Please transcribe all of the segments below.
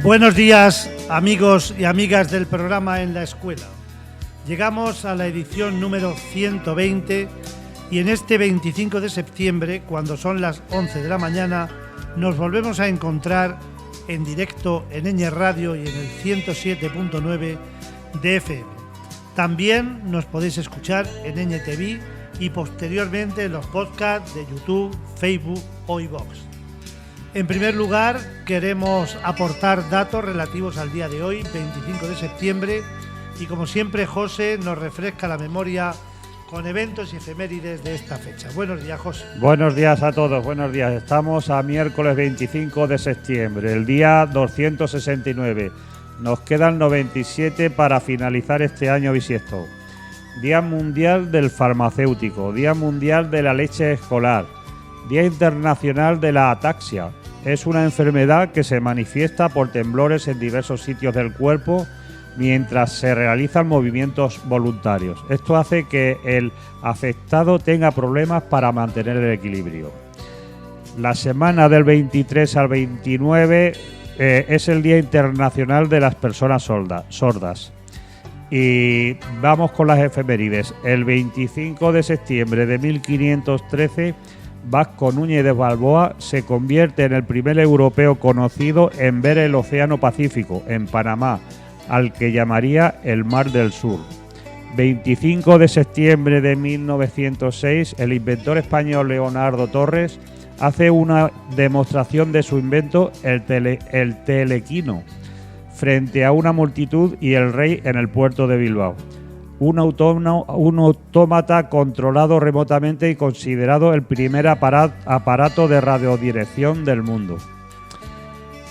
Buenos días, amigos y amigas del programa En la Escuela. Llegamos a la edición número 120 y en este 25 de septiembre, cuando son las 11 de la mañana, nos volvemos a encontrar en directo en Eñe Radio y en el 107.9 de FM. También nos podéis escuchar en Eñe TV y posteriormente en los podcasts de YouTube, Facebook o iVoox. En primer lugar, queremos aportar datos relativos al día de hoy, 25 de septiembre, y como siempre José nos refresca la memoria con eventos y efemérides de esta fecha. Buenos días, José. Buenos días a todos, buenos días. Estamos a miércoles 25 de septiembre, el día 269. Nos quedan 97 para finalizar este año bisiesto. Día Mundial del Farmacéutico, Día Mundial de la Leche Escolar, Día Internacional de la Ataxia. Es una enfermedad que se manifiesta por temblores en diversos sitios del cuerpo mientras se realizan movimientos voluntarios. Esto hace que el afectado tenga problemas para mantener el equilibrio. La semana del 23 al 29 es el Día Internacional de las Personas Sordas. Y vamos con las efemérides. El 25 de septiembre de 1513, Vasco Núñez de Balboa se convierte en el primer europeo conocido en ver el Océano Pacífico, en Panamá, al que llamaría el Mar del Sur. 25 de septiembre de 1906, el inventor español Leonardo Torres hace una demostración de su invento, el telequino, frente a una multitud y el rey en el puerto de Bilbao. Un autómata controlado remotamente y considerado el primer aparato de radiodirección del mundo.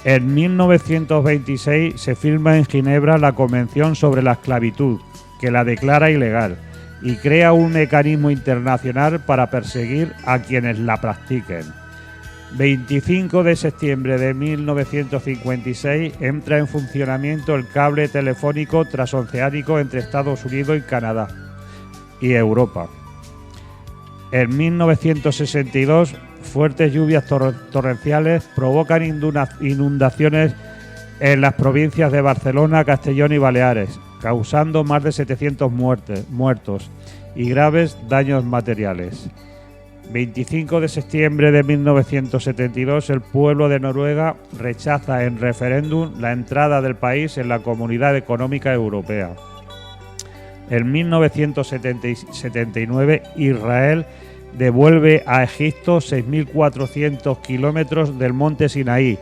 En 1926 se firma en Ginebra la Convención sobre la Esclavitud, que la declara ilegal y crea un mecanismo internacional para perseguir a quienes la practiquen. 25 de septiembre de 1956 entra en funcionamiento el cable telefónico transoceánico entre Estados Unidos y Canadá y Europa. En 1962, fuertes lluvias torrenciales provocan inundaciones en las provincias de Barcelona, Castellón y Baleares, causando más de 700 muertos y graves daños materiales. 25 de septiembre de 1972, el pueblo de Noruega rechaza en referéndum la entrada del país en la Comunidad Económica Europea. En 1979, Israel devuelve a Egipto 6.400 kilómetros del monte Sinaí,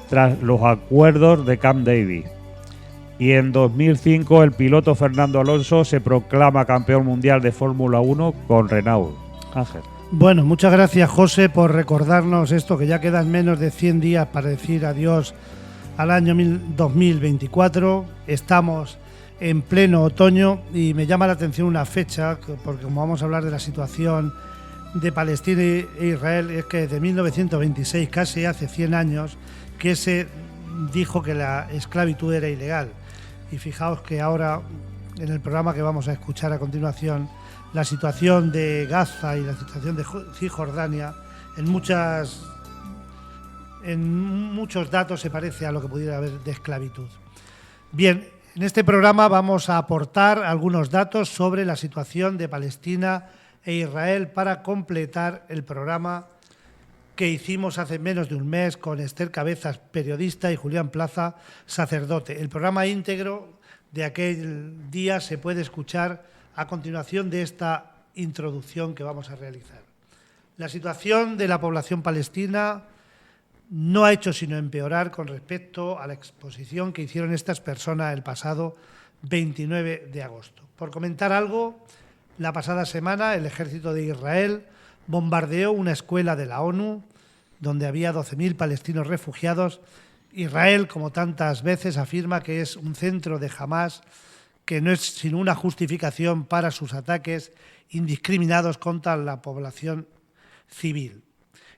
tras los acuerdos de Camp David. Y en 2005, el piloto Fernando Alonso se proclama campeón mundial de Fórmula 1 con Renault. Ángel. Bueno, muchas gracias, José, por recordarnos esto, que ya quedan menos de 100 días para decir adiós al año 2024. Estamos en pleno otoño y me llama la atención una fecha, porque como vamos a hablar de la situación de Palestina e Israel, es que desde 1926, casi hace 100 años, que se dijo que la esclavitud era ilegal. Y fijaos que ahora, en el programa que vamos a escuchar a continuación, la situación de Gaza y la situación de Cisjordania en muchos datos se parece a lo que pudiera haber de esclavitud. Bien, en este programa vamos a aportar algunos datos sobre la situación de Palestina e Israel para completar el programa que hicimos hace menos de un mes con Esther Cabezas, periodista, y Julián Plaza, sacerdote. El programa íntegro de aquel día se puede escuchar a continuación de esta introducción que vamos a realizar. La situación de la población palestina no ha hecho sino empeorar con respecto a la exposición que hicieron estas personas el pasado 29 de agosto. Por comentar algo, la pasada semana el ejército de Israel bombardeó una escuela de la ONU donde había 12.000 palestinos refugiados. Israel, como tantas veces, afirma que es un centro de Hamás, que no es sino una justificación para sus ataques indiscriminados contra la población civil.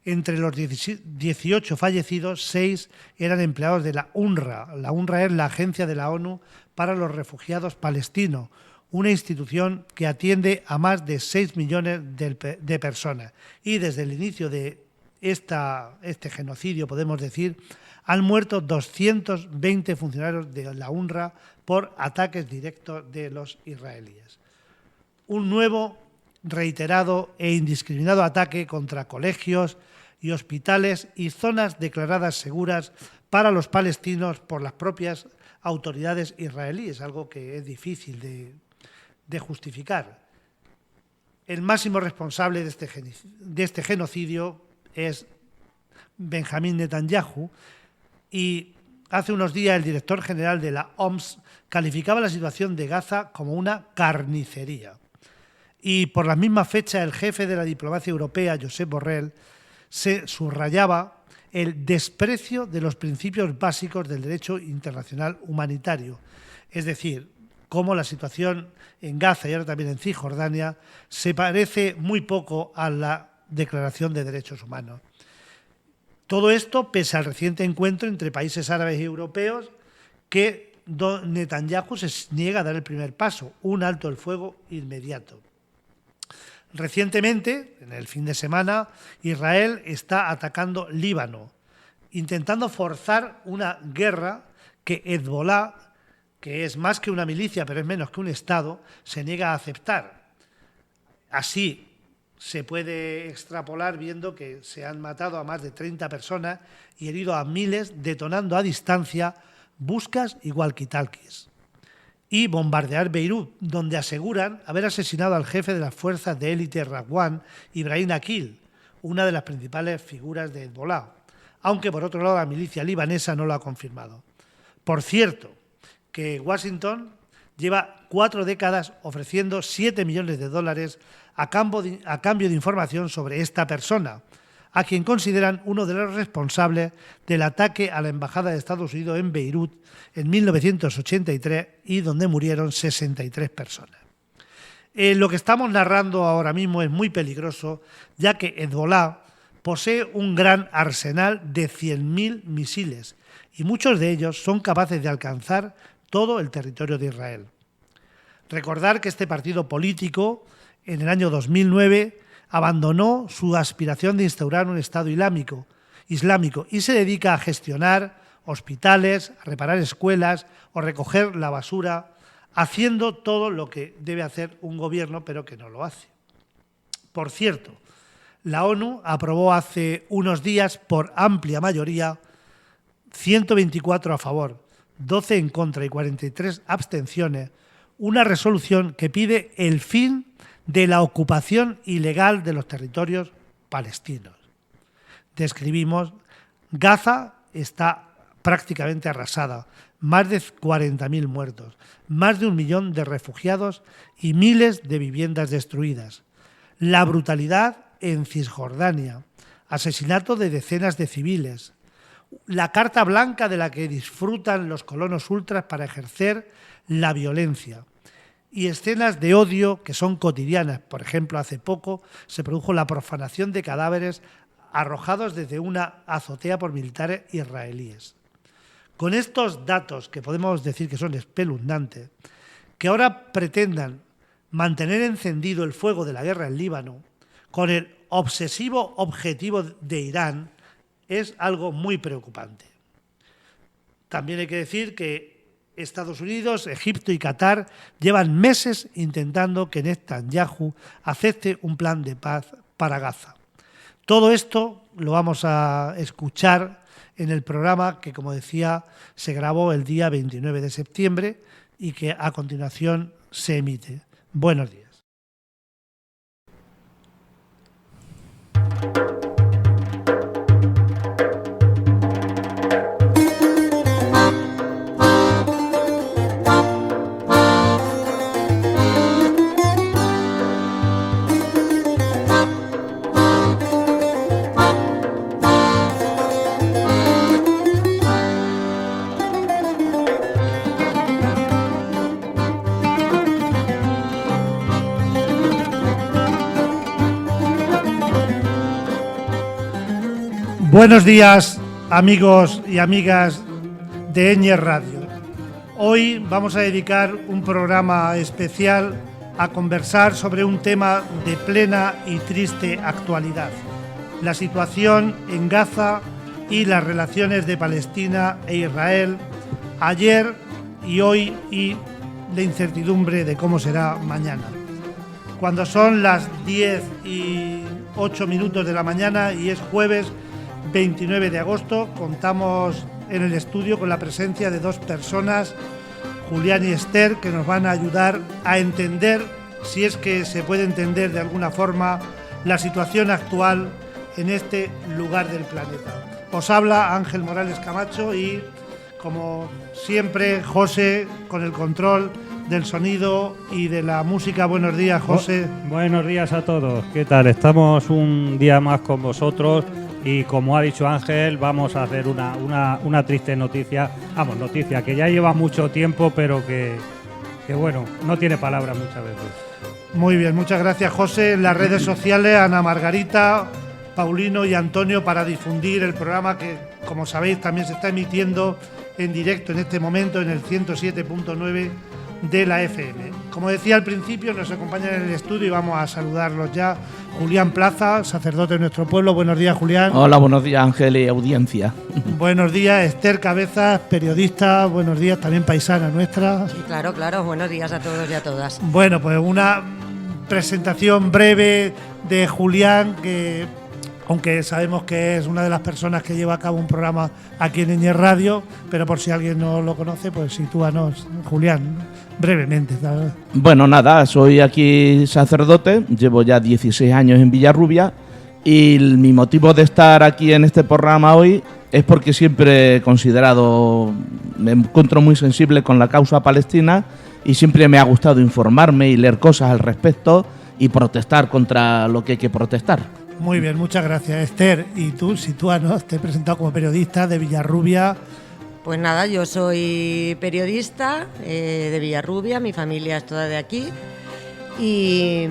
Entre los 18 fallecidos, 6 eran empleados de la UNRWA. La UNRWA es la Agencia de la ONU para los Refugiados Palestinos, una institución que atiende a más de 6 millones de personas. Y desde el inicio de este genocidio, podemos decir, han muerto 220 funcionarios de la UNRWA por ataques directos de los israelíes. Un nuevo, reiterado e indiscriminado ataque contra colegios y hospitales y zonas declaradas seguras para los palestinos por las propias autoridades israelíes, algo que es difícil de justificar. El máximo responsable de este genocidio es Benjamín Netanyahu, y hace unos días el director general de la OMS calificaba la situación de Gaza como una carnicería. Y por la misma fecha el jefe de la diplomacia europea, Josep Borrell, se subrayaba el desprecio de los principios básicos del derecho internacional humanitario, es decir, cómo la situación en Gaza y ahora también en Cisjordania se parece muy poco a la Declaración de Derechos Humanos. Todo esto pese al reciente encuentro entre países árabes y europeos que Netanyahu se niega a dar el primer paso, un alto el fuego inmediato. Recientemente, en el fin de semana, Israel está atacando Líbano, intentando forzar una guerra que Hezbolá, que es más que una milicia, pero es menos que un Estado, se niega a aceptar. Así se puede extrapolar viendo que se han matado a más de 30 personas y herido a miles, detonando a distancia buscas y walkie-talkies. Y bombardear Beirut, donde aseguran haber asesinado al jefe de las fuerzas de élite Radwan, Ibrahim Akil, una de las principales figuras de Hezbolá, aunque por otro lado la milicia libanesa no lo ha confirmado. Por cierto, que Washington lleva 4 décadas ofreciendo $7 millones a cambio de información sobre esta persona, a quien consideran uno de los responsables del ataque a la Embajada de Estados Unidos en Beirut en 1983 y donde murieron 63 personas. Lo que estamos narrando ahora mismo es muy peligroso, ya que Hezbolá posee un gran arsenal de 100.000 misiles y muchos de ellos son capaces de alcanzar todo el territorio de Israel. Recordar que este partido político en el año 2009 abandonó su aspiración de instaurar un Estado islámico y se dedica a gestionar hospitales, a reparar escuelas o recoger la basura, haciendo todo lo que debe hacer un gobierno, pero que no lo hace. Por cierto, la ONU aprobó hace unos días por amplia mayoría, 124 a favor, 12 en contra y 43 abstenciones, una resolución que pide el fin de la ocupación ilegal de los territorios palestinos. Describimos, Gaza está prácticamente arrasada, más de 40.000 muertos, más de 1 millón de refugiados y miles de viviendas destruidas. La brutalidad en Cisjordania, asesinato de decenas de civiles, la carta blanca de la que disfrutan los colonos ultras para ejercer la violencia y escenas de odio que son cotidianas. Por ejemplo, hace poco se produjo la profanación de cadáveres arrojados desde una azotea por militares israelíes. Con estos datos, que podemos decir que son espeluznantes, que ahora pretendan mantener encendido el fuego de la guerra en Líbano con el obsesivo objetivo de Irán, es algo muy preocupante. También hay que decir que Estados Unidos, Egipto y Qatar llevan meses intentando que Netanyahu acepte un plan de paz para Gaza. Todo esto lo vamos a escuchar en el programa que, como decía, se grabó el día 29 de septiembre y que a continuación se emite. Buenos días. Buenos días, amigos y amigas de Eñes Radio. Hoy vamos a dedicar un programa especial a conversar sobre un tema de plena y triste actualidad, la situación en Gaza y las relaciones de Palestina e Israel ayer y hoy y la incertidumbre de cómo será mañana. Cuando son las 10:08 de la mañana y es jueves 29 de agosto, contamos en el estudio con la presencia de dos personas, Julián y Esther, que nos van a ayudar a entender, si es que se puede entender de alguna forma, la situación actual en este lugar del planeta. Os habla Ángel Morales Camacho y, como siempre, José con el control del sonido y de la música. Buenos días, José. Buenos días a todos. ¿Qué tal? Estamos un día más con vosotros y, como ha dicho Ángel, vamos a hacer una triste noticia. Noticia que ya lleva mucho tiempo, pero que bueno, no tiene palabras muchas veces. Muy bien, muchas gracias, José. En las redes sociales, Ana Margarita, Paulino y Antonio para difundir el programa que, como sabéis, también se está emitiendo en directo en este momento en el 107.9 de la FM. Como decía al principio, nos acompañan en el estudio y vamos a saludarlos ya. Julián Plaza, sacerdote de nuestro pueblo. Buenos días, Julián. Hola, buenos días, Ángel y audiencia. Buenos días, Esther Cabezas, periodista. Buenos días, también paisana nuestra. Sí, claro, buenos días a todos y a todas. Bueno, pues una presentación breve de Julián, que aunque sabemos que es una de las personas que lleva a cabo un programa aquí en Ñes Radio, pero por si alguien no lo conoce, pues sitúanos, Julián, brevemente. ¿Sabes? Bueno, nada, soy aquí sacerdote, llevo ya 16 años en Villarrubia y mi motivo de estar aquí en este programa hoy es porque siempre he considerado, me encuentro muy sensible con la causa palestina y siempre me ha gustado informarme y leer cosas al respecto y protestar contra lo que hay que protestar. Muy bien, muchas gracias, Esther. Y tú, sitúanos, te he presentado como periodista de Villarrubia. Pues nada, yo soy periodista de Villarrubia, mi familia es toda de aquí. Y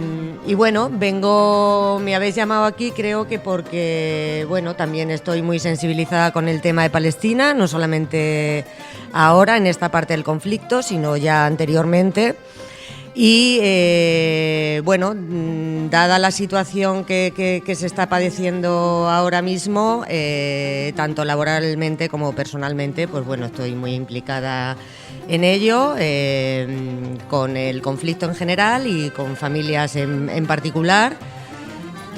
bueno, me habéis llamado aquí creo que porque, bueno, también estoy muy sensibilizada con el tema de Palestina, no solamente ahora en esta parte del conflicto, sino ya anteriormente. Y bueno, dada la situación que se está padeciendo ahora mismo, tanto laboralmente como personalmente, pues bueno, estoy muy implicada en ello, con el conflicto en general y con familias en particular.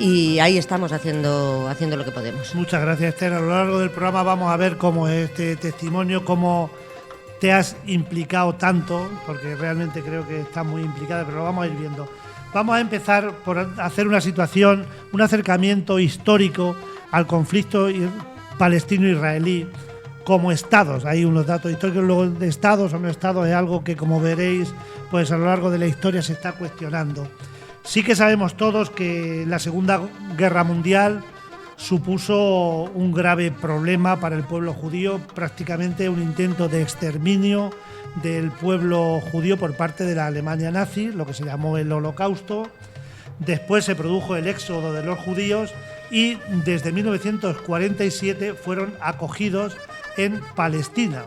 Y ahí estamos haciendo lo que podemos. Muchas gracias, Esther. A lo largo del programa vamos a ver cómo es este testimonio, cómo te has implicado tanto, porque realmente creo que estás muy implicada, pero lo vamos a ir viendo. Vamos a empezar por hacer una situación, un acercamiento histórico al conflicto palestino-israelí como estados. Hay unos datos históricos, luego de estados o no estados es algo que, como veréis, pues a lo largo de la historia se está cuestionando. Sí que sabemos todos que la Segunda Guerra Mundial supuso un grave problema para el pueblo judío, prácticamente un intento de exterminio del pueblo judío por parte de la Alemania nazi, lo que se llamó el Holocausto. Después se produjo el éxodo de los judíos y desde 1947 fueron acogidos en Palestina.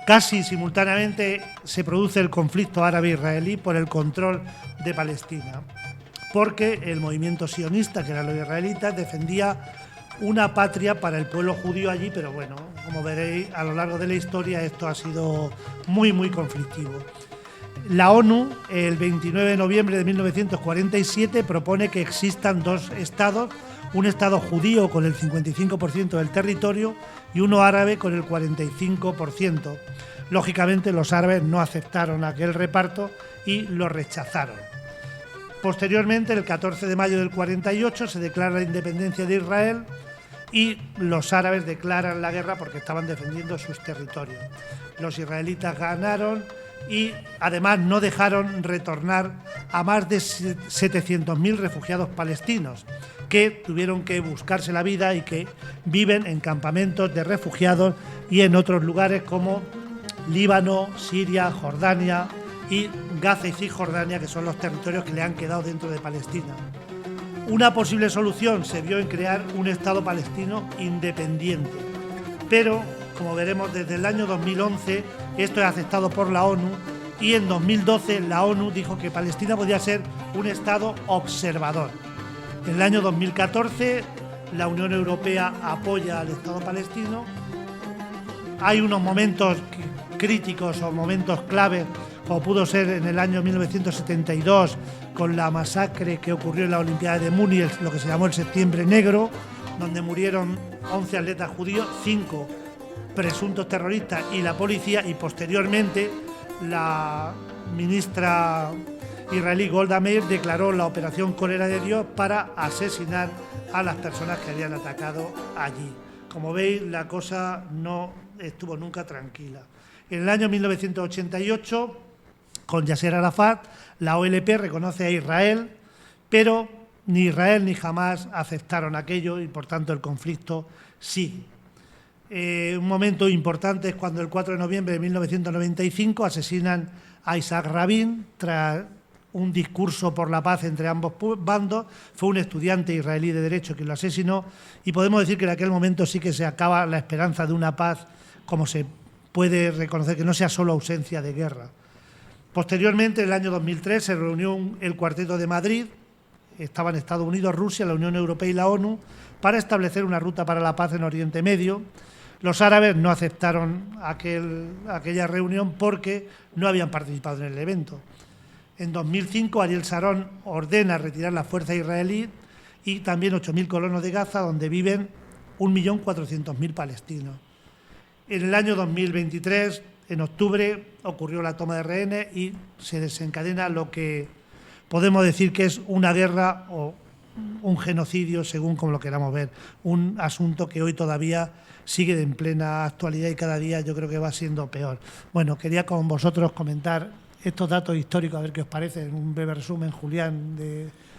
Casi simultáneamente se produce el conflicto árabe-israelí por el control de Palestina, porque el movimiento sionista, que eran los israelitas, defendía una patria para el pueblo judío allí, pero bueno, como veréis a lo largo de la historia esto ha sido muy conflictivo. La ONU, el 29 de noviembre de 1947, propone que existan dos estados, un estado judío con el 55% del territorio y uno árabe con el 45%. Lógicamente los árabes no aceptaron aquel reparto y lo rechazaron. Posteriormente, el 14 de mayo del 48, se declara la independencia de Israel y los árabes declaran la guerra porque estaban defendiendo sus territorios. Los israelitas ganaron y además no dejaron retornar a más de 700.000 refugiados palestinos que tuvieron que buscarse la vida y que viven en campamentos de refugiados y en otros lugares como Líbano, Siria, Jordania y Gaza y Cisjordania, que son los territorios que le han quedado dentro de Palestina. Una posible solución se vio en crear un Estado palestino independiente, pero, como veremos, desde el año 2011 esto es aceptado por la ONU y en 2012 la ONU dijo que Palestina podía ser un Estado observador. En el año 2014 la Unión Europea apoya al Estado palestino. Hay unos momentos críticos o momentos clave, como pudo ser en el año 1972 con la masacre que ocurrió en la Olimpiada de Múnich, lo que se llamó el Septiembre Negro, donde murieron 11 atletas judíos, 5 presuntos terroristas y la policía, y posteriormente la ministra israelí Golda Meir declaró la operación Cólera de Dios para asesinar a las personas que habían atacado allí. Como veis, la cosa no estuvo nunca tranquila. En el año 1988, con Yasser Arafat, la OLP reconoce a Israel, pero ni Israel ni Hamás aceptaron aquello y, por tanto, el conflicto sigue. Un momento importante es cuando el 4 de noviembre de 1995 asesinan a Isaac Rabin tras un discurso por la paz entre ambos bandos. Fue un estudiante israelí de Derecho quien lo asesinó, y podemos decir que en aquel momento sí que se acaba la esperanza de una paz, como se puede reconocer, que no sea solo ausencia de guerra. Posteriormente, en el año 2003, se reunió el Cuarteto de Madrid, estaban Estados Unidos, Rusia, la Unión Europea y la ONU, para establecer una ruta para la paz en Oriente Medio. Los árabes no aceptaron aquella reunión porque no habían participado en el evento. En 2005, Ariel Sharon ordena retirar la fuerza israelí y también 8.000 colonos de Gaza, donde viven 1.400.000 palestinos. En el año 2023, en octubre, ocurrió la toma de rehenes y se desencadena lo que podemos decir que es una guerra o un genocidio, según como lo queramos ver. Un asunto que hoy todavía sigue en plena actualidad y cada día yo creo que va siendo peor. Bueno, quería con vosotros comentar estos datos históricos, a ver qué os parece, en un breve resumen, Julián.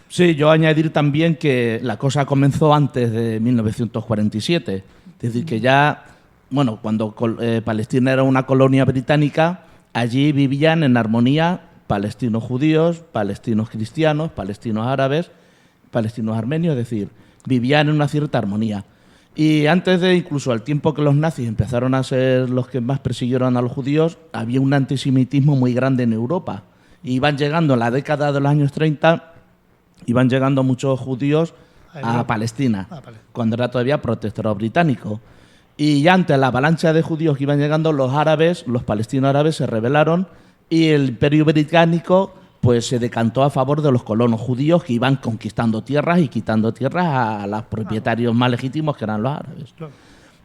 Sí, yo añadir también que la cosa comenzó antes de 1947, es decir, que ya, bueno, cuando Palestina era una colonia británica, allí vivían en armonía palestinos judíos, palestinos cristianos, palestinos árabes, palestinos armenios, es decir, vivían en una cierta armonía. Y antes de, incluso al tiempo que los nazis empezaron a ser los que más persiguieron a los judíos, había un antisemitismo muy grande en Europa. Iban llegando en la década de los años 30, iban llegando muchos judíos a Palestina, cuando era todavía protectorado británico. Y ya ante la avalancha de judíos que iban llegando, los árabes, los palestinos árabes se rebelaron y el Imperio británico pues se decantó a favor de los colonos judíos que iban conquistando tierras y quitando tierras a los propietarios más legítimos, que eran los árabes.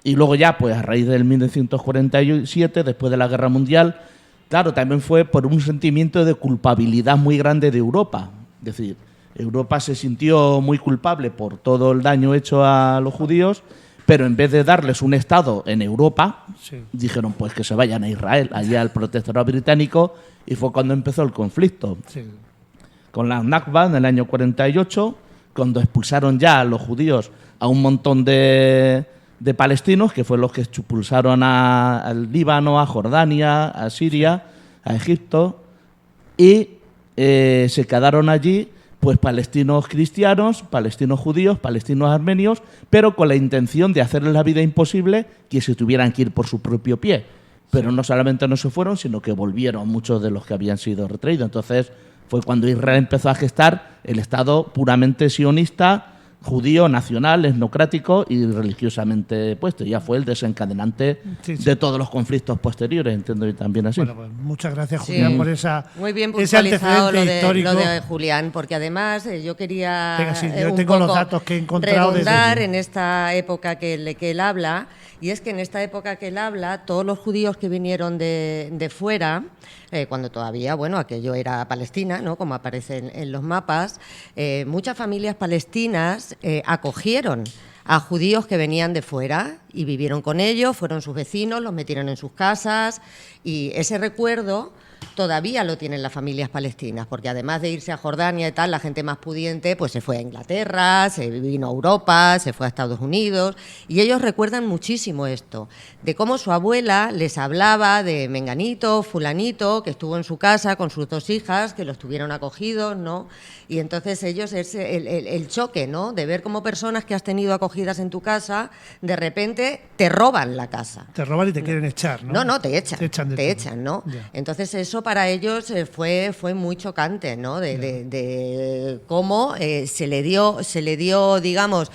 Y luego ya, pues a raíz del 1947, después de la Guerra Mundial, claro, también fue por un sentimiento de culpabilidad muy grande de Europa. Es decir, Europa se sintió muy culpable por todo el daño hecho a los judíos, pero en vez de darles un Estado en Europa, dijeron pues que se vayan a Israel, allá al protectorado británico, y fue cuando empezó el conflicto. Con la Nakba en el año 48, cuando expulsaron ya a los judíos a un montón de palestinos, que fue los que expulsaron al Líbano, a Jordania, a Siria, a Egipto, y se quedaron allí pues palestinos cristianos, palestinos judíos, palestinos armenios, pero con la intención de hacerles la vida imposible, que se tuvieran que ir por su propio pie. Pero no solamente no se fueron, sino que volvieron muchos de los que habían sido retraídos. Entonces fue cuando Israel empezó a gestar el Estado puramente sionista, judío, nacional, etnocrático y religiosamente puesto. Ya fue el desencadenante de todos los conflictos posteriores, entiendo yo también así. Bueno, pues muchas gracias, Julián, por muy bien ese antecedente histórico. Lo de Julián, porque además yo quería yo tengo los datos que he encontrado redundar en esta época que él habla, y es que en esta época que él habla, todos los judíos que vinieron de fuera, cuando todavía, bueno, aquello era Palestina, ¿no?, como aparece en los mapas, muchas familias palestinas acogieron a judíos que venían de fuera y vivieron con ellos, fueron sus vecinos, los metieron en sus casas, y ese recuerdo todavía lo tienen las familias palestinas, porque además de irse a Jordania y tal, la gente más pudiente pues se fue a Inglaterra, se vino a Europa, se fue a Estados Unidos, y ellos recuerdan muchísimo esto, de cómo su abuela les hablaba de menganito, fulanito, que estuvo en su casa con sus 2 hijas, que los tuvieron acogidos, ¿no? Y entonces ellos, es el choque, ¿no?, de ver cómo personas que has tenido acogidas en tu casa, de repente te roban la casa. Te roban y te quieren echar, ¿no? No, te echan, ¿no? Ya. Entonces eso para ellos fue muy chocante, ¿no? De cómo se le dio, digamos,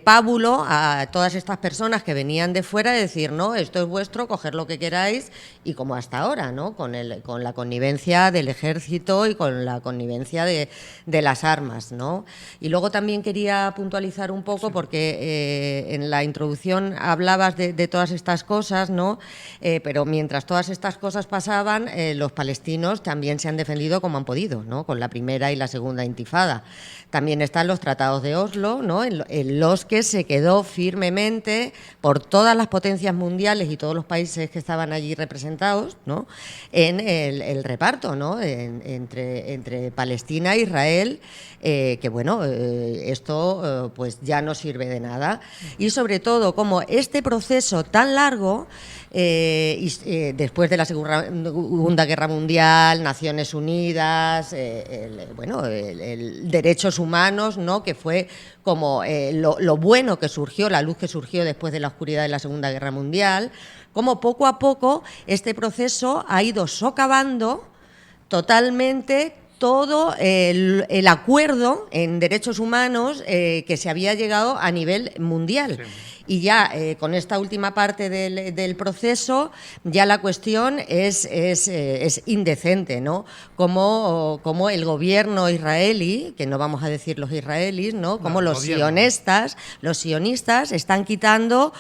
pábulo a todas estas personas que venían de fuera de decir, no, esto es vuestro, coger lo que queráis, y como hasta ahora, ¿no? Con la connivencia del ejército y con la connivencia de las armas, ¿no? Y luego también quería puntualizar un poco, porque en la introducción hablabas de todas estas cosas, ¿no? Pero mientras todas estas cosas pasaban, los palestinos también se han defendido como han podido, ¿no? Con la primera y la segunda intifada. También están los tratados de Oslo, ¿no? En los que se quedó firmemente por todas las potencias mundiales y todos los países que estaban allí representados, ¿no? En el reparto, ¿no? Entre Palestina e Israel, que bueno, esto pues ya no sirve de nada. Y sobre todo, como este proceso tan largo, después de la Segunda Guerra Mundial, Naciones Unidas, el derechos humanos, ¿no? Que fue como lo bueno que surgió, la luz que surgió después de la oscuridad de la Segunda Guerra Mundial, como poco a poco este proceso ha ido socavando totalmente todo el acuerdo en derechos humanos que se había llegado a nivel mundial. Sí. Y ya con esta última parte del proceso, ya la cuestión es indecente, ¿no? Como el gobierno israelí, que no vamos a decir los israelíes, ¿no? Como los sionistas están quitando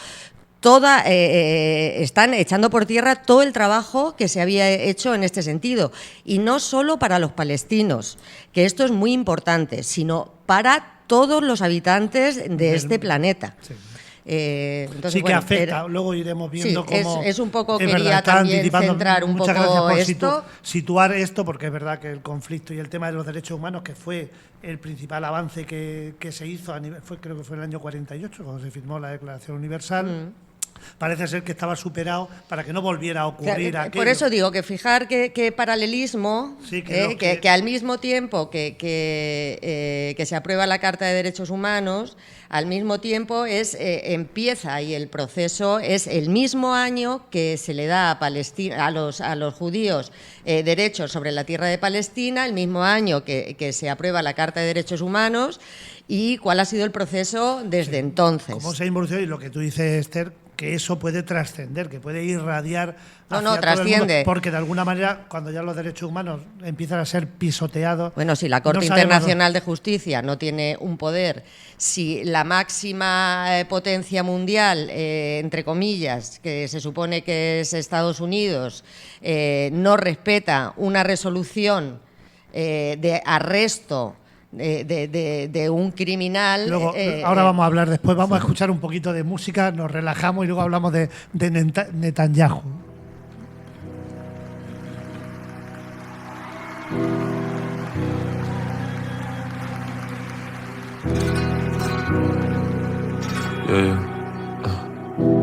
están echando por tierra todo el trabajo que se había hecho en este sentido. Y no solo para los palestinos, que esto es muy importante, sino para todos los habitantes de este planeta. Sí. Entonces, sí, que afecta, luego iremos viendo cómo es un poco, quería también centrar un poco por situar esto, porque es verdad que el conflicto y el tema de los derechos humanos, que fue el principal avance que se hizo a nivel, creo que fue en el año 48 cuando se firmó la Declaración Universal. Parece ser que estaba superado para que no volviera a ocurrir aquello. Por eso digo que fijar qué paralelismo, sí, que al mismo tiempo que se aprueba la Carta de Derechos Humanos, al mismo tiempo empieza, y el proceso es el mismo año que se le da a Palestina, a los judíos derechos sobre la tierra de Palestina, el mismo año que se aprueba la Carta de Derechos Humanos. ¿Y cuál ha sido el proceso desde entonces? ¿Cómo se ha involucrado? Y lo que tú dices, Esther, que eso puede trascender, que puede irradiar No, trasciende. Porque de alguna manera, cuando ya los derechos humanos empiezan a ser pisoteados... Bueno, si la Corte Internacional de Justicia no tiene un poder, si la máxima potencia mundial, entre comillas, que se supone que es Estados Unidos, no respeta una resolución de arresto de un criminal. Luego, ahora vamos a hablar después, vamos a escuchar un poquito de música, nos relajamos y luego hablamos de Netanyahu.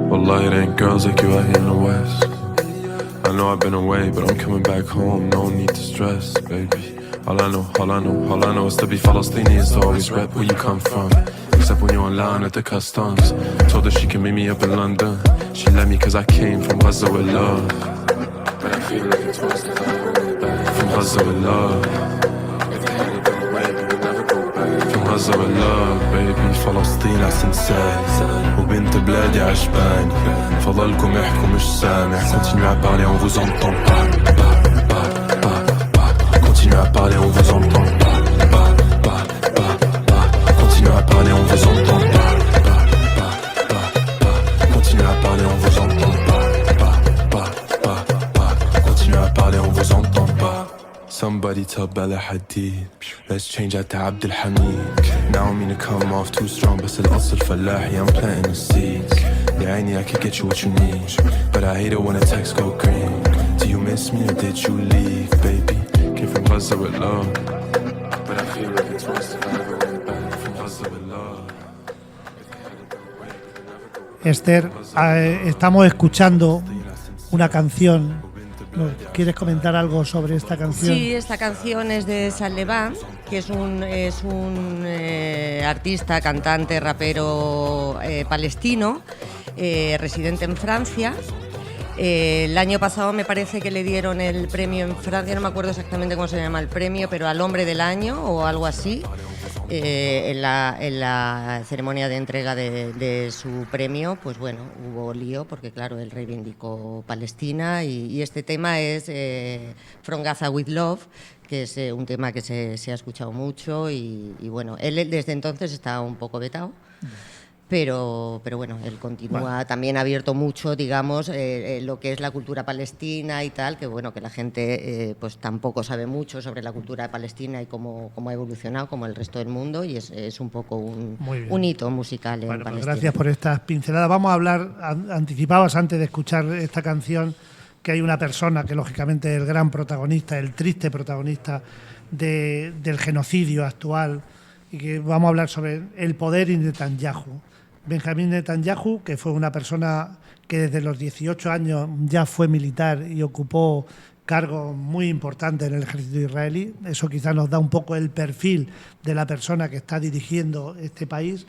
Wallahi, it ain't girls like you out here in the West. I know I've been away, but I'm coming back home, no need to stress, baby. All I know is to be Palestinian is to always rep where you come from. Except when you're in line at the customs. Told her she can meet me up in London. She let me cause I came from Gaza with love. But I feel like it's worse cause I hold back. From Gaza with love. If they had it their way, we would never go back. From Gaza with love, baby. فلسطين أحسن ساي وبنت بلادي عجباني فضلكم احكوا مش سامع. Continuez à parler, on vous entend pas. Continuez à parler, on vous entend pas. Continuez à parler, on vous entend pas. Continuez à parler, on vous entend pas. Continuez à parler, on vous entend pas. Somebody tell Bella Hadid, let's change that to Abdul Hamid. Now I mean to come off too strong, but still أصل فلاحي, I'm planting the seeds. Yeah, I could get you what you need, but I hate it when the texts go green. Do you miss me or did you leave, baby? Came from Gaza with love, but I feel like it's worse if I ever went back. From Gaza with love. Esther, estamos escuchando una canción. ¿Quieres comentar algo sobre esta canción? Sí, esta canción es de Sallevan, que es un artista, cantante, rapero palestino, residente en Francia. El año pasado me parece que le dieron el premio en Francia, no me acuerdo exactamente cómo se llama el premio, pero al hombre del año o algo así, en la ceremonia de entrega de su premio, pues bueno, hubo lío porque claro, él reivindicó Palestina y este tema es From Gaza with Love, que es un tema que se ha escuchado mucho y bueno, él desde entonces está un poco vetado. Pero bueno, él continúa también abierto mucho, digamos, lo que es la cultura palestina y tal, que bueno, que la gente pues tampoco sabe mucho sobre la cultura palestina y cómo ha evolucionado, como el resto del mundo, y es un poco un hito musical en Palestina. Pues gracias por estas pinceladas. Vamos a hablar, anticipabas antes de escuchar esta canción, que hay una persona que lógicamente es el gran protagonista, el triste protagonista del genocidio actual, y que vamos a hablar sobre el poder y Netanyahu. Benjamín Netanyahu, que fue una persona que desde los 18 años ya fue militar y ocupó cargos muy importantes en el ejército israelí. Eso quizás nos da un poco el perfil de la persona que está dirigiendo este país.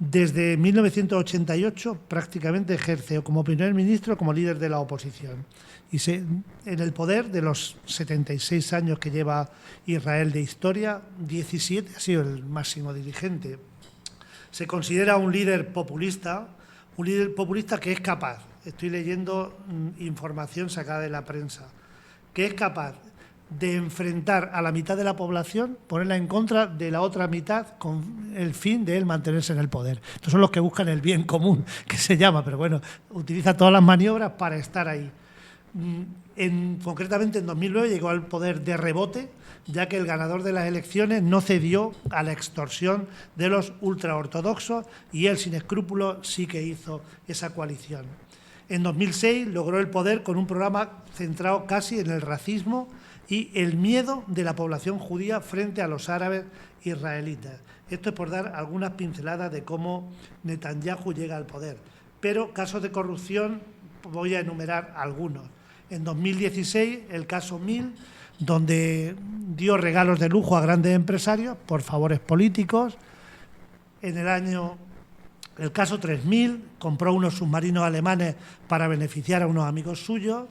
Desde 1988 prácticamente ejerce como primer ministro, como líder de la oposición. Y en el poder de los 76 años que lleva Israel de historia, 17 ha sido el máximo dirigente. Se considera un líder populista que es capaz, estoy leyendo información sacada de la prensa, que es capaz de enfrentar a la mitad de la población, ponerla en contra de la otra mitad con el fin de él mantenerse en el poder. Estos son los que buscan el bien común, que se llama, pero bueno, utiliza todas las maniobras para estar ahí. Concretamente en 2009 llegó al poder de rebote, ya que el ganador de las elecciones no cedió a la extorsión de los ultraortodoxos y él sin escrúpulos sí que hizo esa coalición. En 2006 logró el poder con un programa centrado casi en el racismo y el miedo de la población judía frente a los árabes israelitas. Esto es por dar algunas pinceladas de cómo Netanyahu llega al poder. Pero casos de corrupción voy a enumerar algunos. En 2016 el caso Mil, donde dio regalos de lujo a grandes empresarios por favores políticos. En el caso 3000, compró unos submarinos alemanes para beneficiar a unos amigos suyos.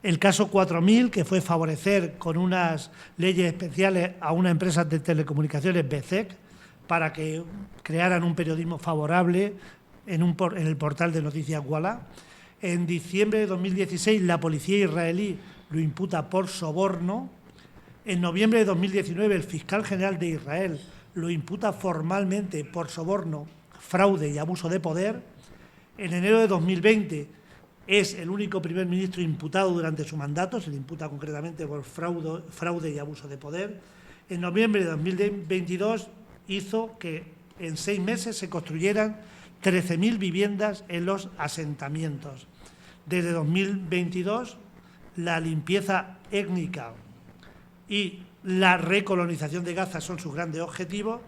El caso 4000, que fue favorecer con unas leyes especiales a una empresa de telecomunicaciones, Bezek, para que crearan un periodismo favorable en el portal de noticias Walla. En diciembre de 2016, la policía israelí lo imputa por soborno. En noviembre de 2019, el fiscal general de Israel lo imputa formalmente por soborno, fraude y abuso de poder. En enero de 2020 es el único primer ministro imputado durante su mandato, se le imputa concretamente por fraude y abuso de poder. En noviembre de 2022 hizo que en 6 meses se construyeran 13.000 viviendas en los asentamientos. Desde 2022, la limpieza étnica y la recolonización de Gaza son sus grandes objetivos.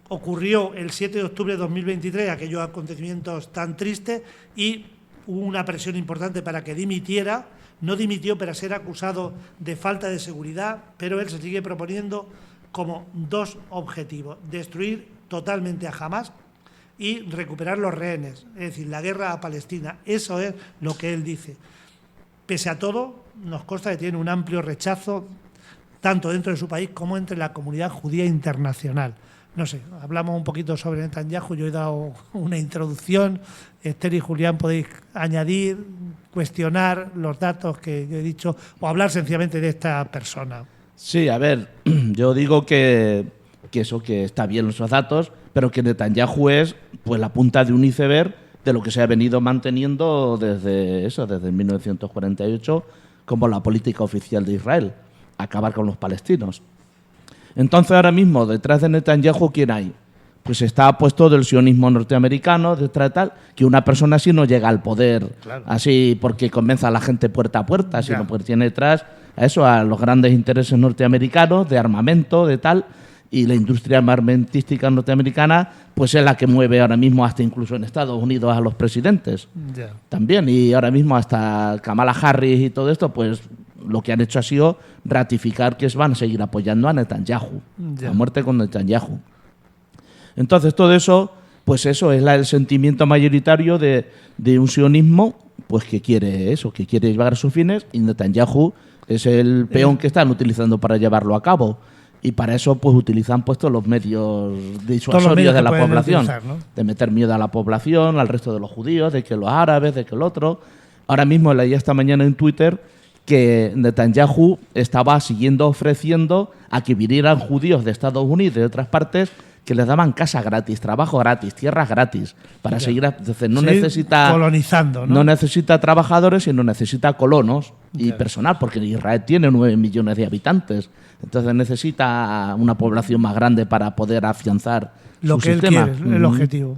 Ocurrió el 7 de octubre de 2023 aquellos acontecimientos tan tristes y hubo una presión importante para que dimitiera. No dimitió para ser acusado de falta de seguridad, pero él se sigue proponiendo como 2 objetivos: destruir totalmente a Hamás y recuperar los rehenes, es decir, la guerra a Palestina. Eso es lo que él dice. Pese a todo, nos consta que tiene un amplio rechazo tanto dentro de su país como entre la comunidad judía internacional. No sé, hablamos un poquito sobre Netanyahu, yo he dado una introducción, Esther y Julián podéis añadir, cuestionar los datos que yo he dicho o hablar sencillamente de esta persona. Sí, a ver, yo digo que está bien esos datos, pero que Netanyahu es pues la punta de un iceberg de lo que se ha venido manteniendo desde 1948 como la política oficial de Israel, acabar con los palestinos. Entonces ahora mismo detrás de Netanyahu, ¿quién hay? Pues está puesto del sionismo norteamericano, detrás de tal, que una persona así no llega al poder, claro, así porque convenza a la gente puerta a puerta, ya, sino porque tiene detrás a los grandes intereses norteamericanos de armamento, de tal, y la industria armamentística norteamericana pues es la que mueve ahora mismo hasta incluso en Estados Unidos a los presidentes. Yeah. También, y ahora mismo hasta Kamala Harris y todo esto, pues lo que han hecho ha sido ratificar que van a seguir apoyando a Netanyahu, yeah, a muerte con Netanyahu. Entonces todo eso, pues eso es el sentimiento mayoritario de un sionismo pues que quiere eso, que quiere llevar a sus fines, y Netanyahu es el peón que están utilizando para llevarlo a cabo. Y para eso pues utilizan todos los medios disuasorios de la población, ¿no? De meter miedo a la población, al resto de los judíos, de que los árabes, de que el otro. Ahora mismo leí esta mañana en Twitter que Netanyahu estaba siguiendo ofreciendo a que vinieran judíos de Estados Unidos y de otras partes que les daban casa gratis, trabajo gratis, tierras gratis, para seguir. Entonces no necesita colonizando, ¿no? No necesita trabajadores, sino necesita colonos y personal, porque Israel tiene 9 millones de habitantes. Entonces necesita una población más grande para poder afianzar lo su que sistema. Él quiere, el objetivo.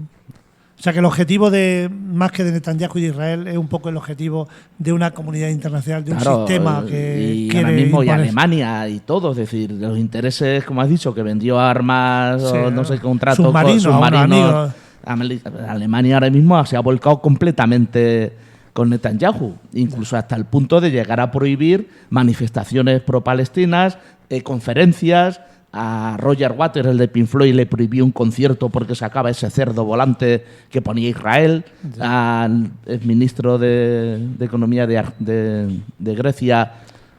O sea que el objetivo más que de Netanyahu y de Israel es un poco el objetivo de una comunidad internacional, de un sistema que y quiere ahora mismo imponer. Y Alemania y todo, es decir, los intereses, como has dicho, que vendió armas o no sé, contratos con submarinos. Alemania ahora mismo se ha volcado completamente con Netanyahu, incluso hasta el punto de llegar a prohibir manifestaciones pro-palestinas, conferencias. A Roger Waters, el de Pink Floyd, le prohibió un concierto porque sacaba ese cerdo volante que ponía Israel. Al exministro de Economía de Grecia,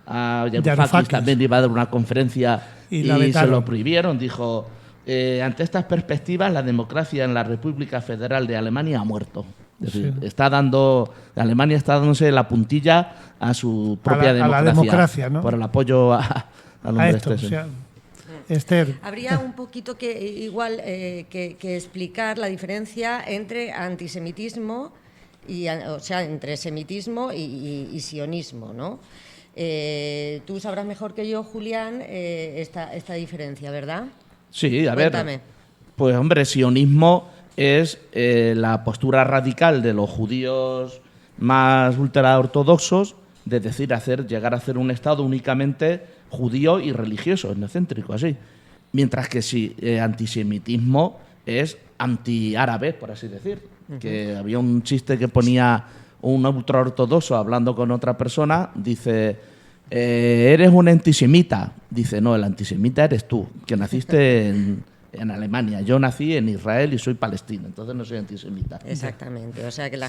a Varoufakis, también iba a dar una conferencia y se lo prohibieron. Dijo, ante estas perspectivas, la democracia en la República Federal de Alemania ha muerto. Es decir, Alemania está dándose la puntilla a su propia democracia, a la democracia, ¿no? Por el apoyo al hombre esto. Esther. Habría un poquito que igual que explicar la diferencia entre antisemitismo entre semitismo y sionismo, ¿no? Tú sabrás mejor que yo, Julián, esta diferencia, ¿verdad? Sí, Cuéntame. ver. Pues hombre, sionismo es la postura radical de los judíos más ultraortodoxos de decir llegar a hacer un Estado únicamente judío y religioso, etnocéntrico, así. Mientras que antisemitismo es antiárabe, por así decir. Que había un chiste que ponía un ultraortodoxo hablando con otra persona, dice, eres un antisemita. Dice, no, el antisemita eres tú, que naciste en Alemania. Yo nací en Israel y soy palestino, entonces no soy antisemita. Exactamente, o sea que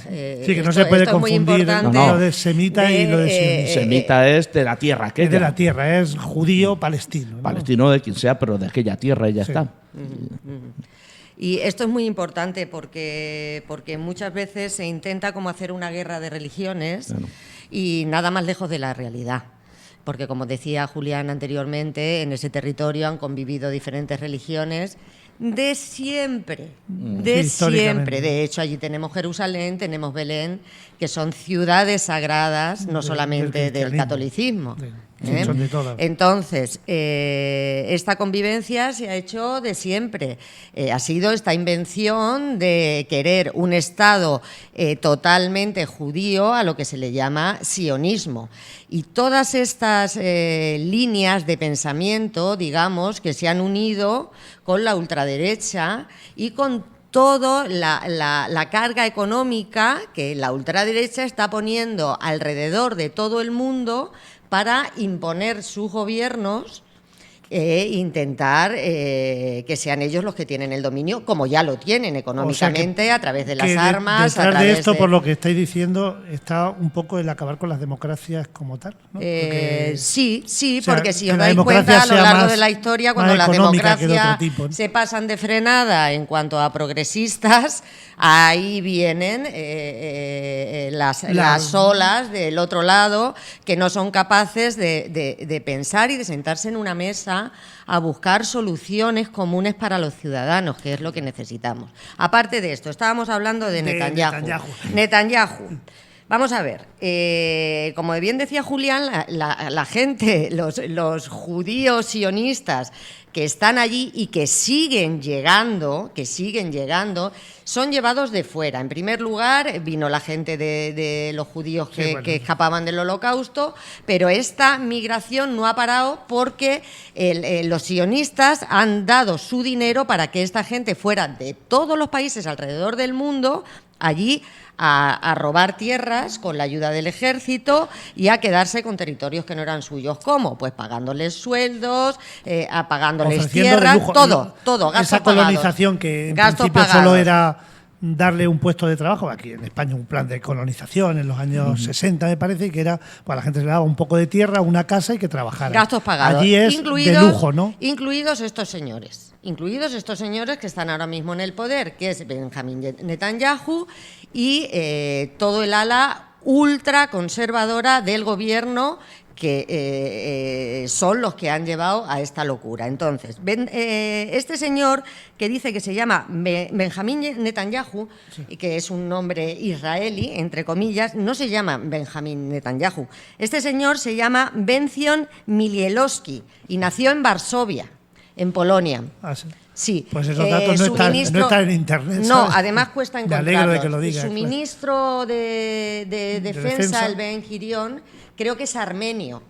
que no se puede confundir lo de semita y lo de sionista. Semita es de la tierra, es de la tierra, es judío palestino, ¿no? Palestino de quien sea, pero de aquella tierra y ya está. Y esto es muy importante porque muchas veces se intenta como hacer una guerra de religiones y nada más lejos de la realidad. Porque, como decía Julián anteriormente, en ese territorio han convivido diferentes religiones de siempre, siempre. De hecho, allí tenemos Jerusalén, tenemos Belén, que son ciudades sagradas, no solamente del catolicismo. Son de todas. Entonces, esta convivencia se ha hecho de siempre. Ha sido esta invención de querer un Estado totalmente judío, a lo que se le llama sionismo. Y todas estas líneas de pensamiento, digamos, que se han unido con la ultraderecha y con toda la carga económica que la ultraderecha está poniendo alrededor de todo el mundo para imponer sus gobiernos e intentar que sean ellos los que tienen el dominio, como ya lo tienen económicamente, a través de las armas. Detrás de esto, por lo que estáis diciendo, está un poco el acabar con las democracias como tal, ¿no? Sí, o sea, porque si os dais cuenta, a lo largo de la historia, cuando las democracias tipo, ¿no? se pasan de frenada en cuanto a progresistas, ahí vienen las olas del otro lado que no son capaces de pensar y de sentarse en una mesa a buscar soluciones comunes para los ciudadanos, que es lo que necesitamos. Aparte de esto, estábamos hablando de Netanyahu. Vamos a ver, como bien decía Julián, la gente, los judíos sionistas que están allí y que siguen llegando, son llevados de fuera. En primer lugar, vino la gente de los judíos que escapaban del Holocausto, pero esta migración no ha parado porque los sionistas han dado su dinero para que esta gente fuera de todos los países alrededor del mundo allí a robar tierras con la ayuda del ejército y a quedarse con territorios que no eran suyos. ¿Cómo? Pues pagándoles sueldos, pagándoles tierras, todo, gasto esa colonización pagados. que en principio solo era darle un puesto de trabajo. Aquí en España un plan de colonización en los años 60, me parece, que era, pues a la gente se le daba un poco de tierra, una casa y que trabajara. Gastos pagados. Allí es de lujo, ¿no? Incluidos estos señores que están ahora mismo en el poder, que es Benjamín Netanyahu y todo el ala ultra conservadora del gobierno, que son los que han llevado a esta locura. Entonces, este señor que dice que se llama Benjamín Netanyahu, y que es un nombre israelí, entre comillas, no se llama Benjamín Netanyahu. Este señor se llama Benzion Milielowski y nació en Varsovia, en Polonia. Ah, sí. Sí. Pues esos datos no están en internet. No, ¿sabes? además cuesta encontrarlos. Me alegro de que lo digas. Su ministro de Defensa, el Ben Gurion, creo que es armenio.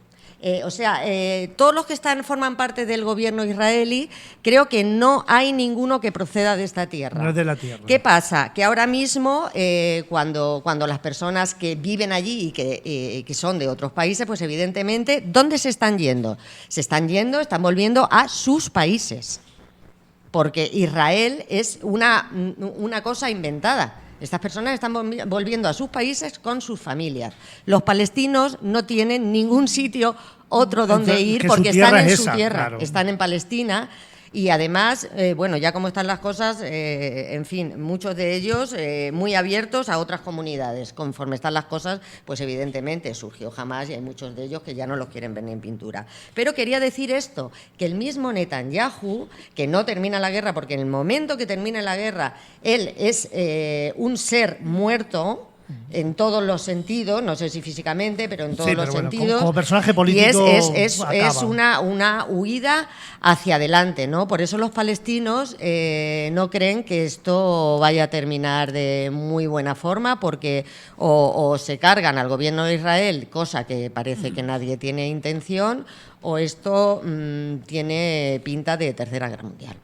Todos los que forman parte del gobierno israelí, creo que no hay ninguno que proceda de esta tierra. No es de la tierra. ¿Qué pasa? Que ahora mismo, cuando las personas que viven allí y que son de otros países, pues evidentemente, ¿dónde se están yendo? Están volviendo a sus países. Porque Israel es una cosa inventada. Estas personas están volviendo a sus países con sus familias. Los palestinos no tienen ningún sitio otro donde ir porque están en su tierra, claro. Están en Palestina. Y además, ya como están las cosas, en fin, muchos de ellos muy abiertos a otras comunidades. Conforme están las cosas, pues evidentemente surgió Hamás y hay muchos de ellos que ya no los quieren ver ni en pintura. Pero quería decir esto, que el mismo Netanyahu, que no termina la guerra, porque en el momento que termine la guerra, él es un ser muerto, en todos los sentidos, no sé si físicamente, pero en todos los sentidos. Como personaje político y es una huida hacia adelante, ¿no? Por eso los palestinos no creen que esto vaya a terminar de muy buena forma, porque o se cargan al gobierno de Israel, cosa que parece que nadie tiene intención, o esto tiene pinta de Tercera Guerra Mundial.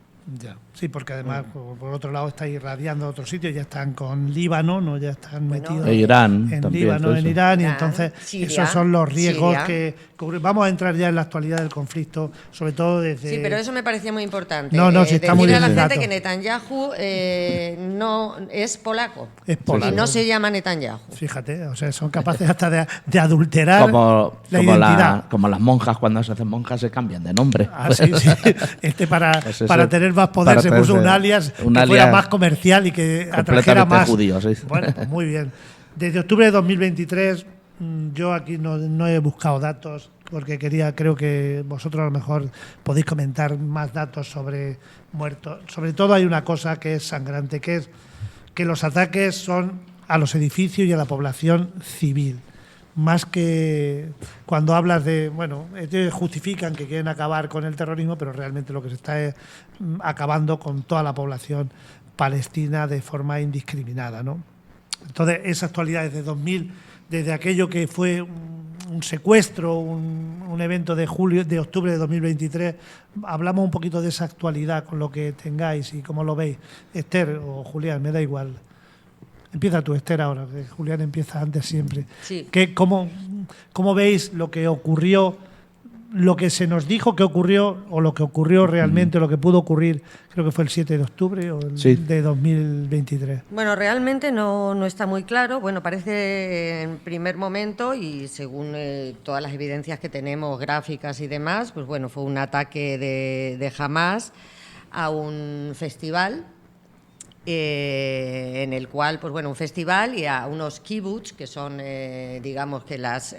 Ya. Sí, porque además, por otro lado, está irradiando a otros sitios, ya están con Líbano, ¿no? Ya están metidos Irán, en también, Líbano, en Irán, y entonces Siria, esos son los riesgos Siria. que vamos a entrar ya en la actualidad del conflicto, sobre todo desde... Sí, pero eso me parecía muy importante. No, sí, está muy decirle bien a el la gente dato. que Netanyahu no es polaco. Es polaco. Y no se llama Netanyahu. Fíjate, o sea, son capaces hasta de adulterar como identidad. como las monjas, cuando se hacen monjas se cambian de nombre. Ah, sí. Para tener más poder para se puso un tener alias un que alias fuera más comercial y que atrajera más. judío, sí. Bueno, pues muy bien. Desde octubre de 2023, yo aquí no he buscado datos porque creo que vosotros a lo mejor podéis comentar más datos sobre muertos. Sobre todo hay una cosa que es sangrante, que es que los ataques son a los edificios y a la población civil. Más que cuando hablas de, ellos justifican que quieren acabar con el terrorismo, pero realmente lo que se está es acabando con toda la población palestina de forma indiscriminada, ¿no? Entonces, esa actualidad desde 2000, desde aquello que fue un secuestro, un evento de octubre de 2023, hablamos un poquito de esa actualidad con lo que tengáis y cómo lo veis. Esther o Julián, me da igual. Empieza tú, Esther, ahora, que Julián empieza antes siempre. Sí. ¿Cómo veis lo que ocurrió, lo que se nos dijo que ocurrió, o lo que ocurrió realmente, lo que pudo ocurrir, creo que fue el 7 de octubre de 2023? Bueno, realmente no está muy claro. Bueno, parece en primer momento, y según todas las evidencias que tenemos, gráficas y demás, pues bueno, fue un ataque de Hamás a un festival. En el cual, pues bueno, un festival y a unos kibbutz, que son, digamos que las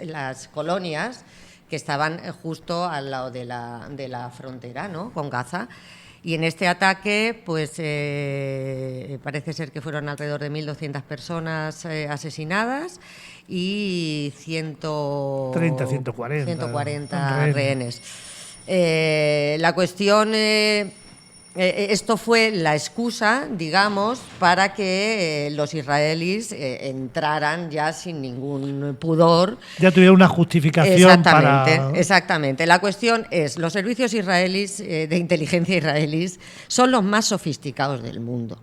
colonias que estaban justo al lado de la frontera, ¿no?, con Gaza. Y en este ataque, pues parece ser que fueron alrededor de 1.200 personas asesinadas y 140 rehenes. La cuestión... esto fue la excusa, digamos, para que los israelíes entraran ya sin ningún pudor. Ya tuvieron una justificación Exactamente. La cuestión es, los servicios israelíes, de inteligencia israelíes, son los más sofisticados del mundo.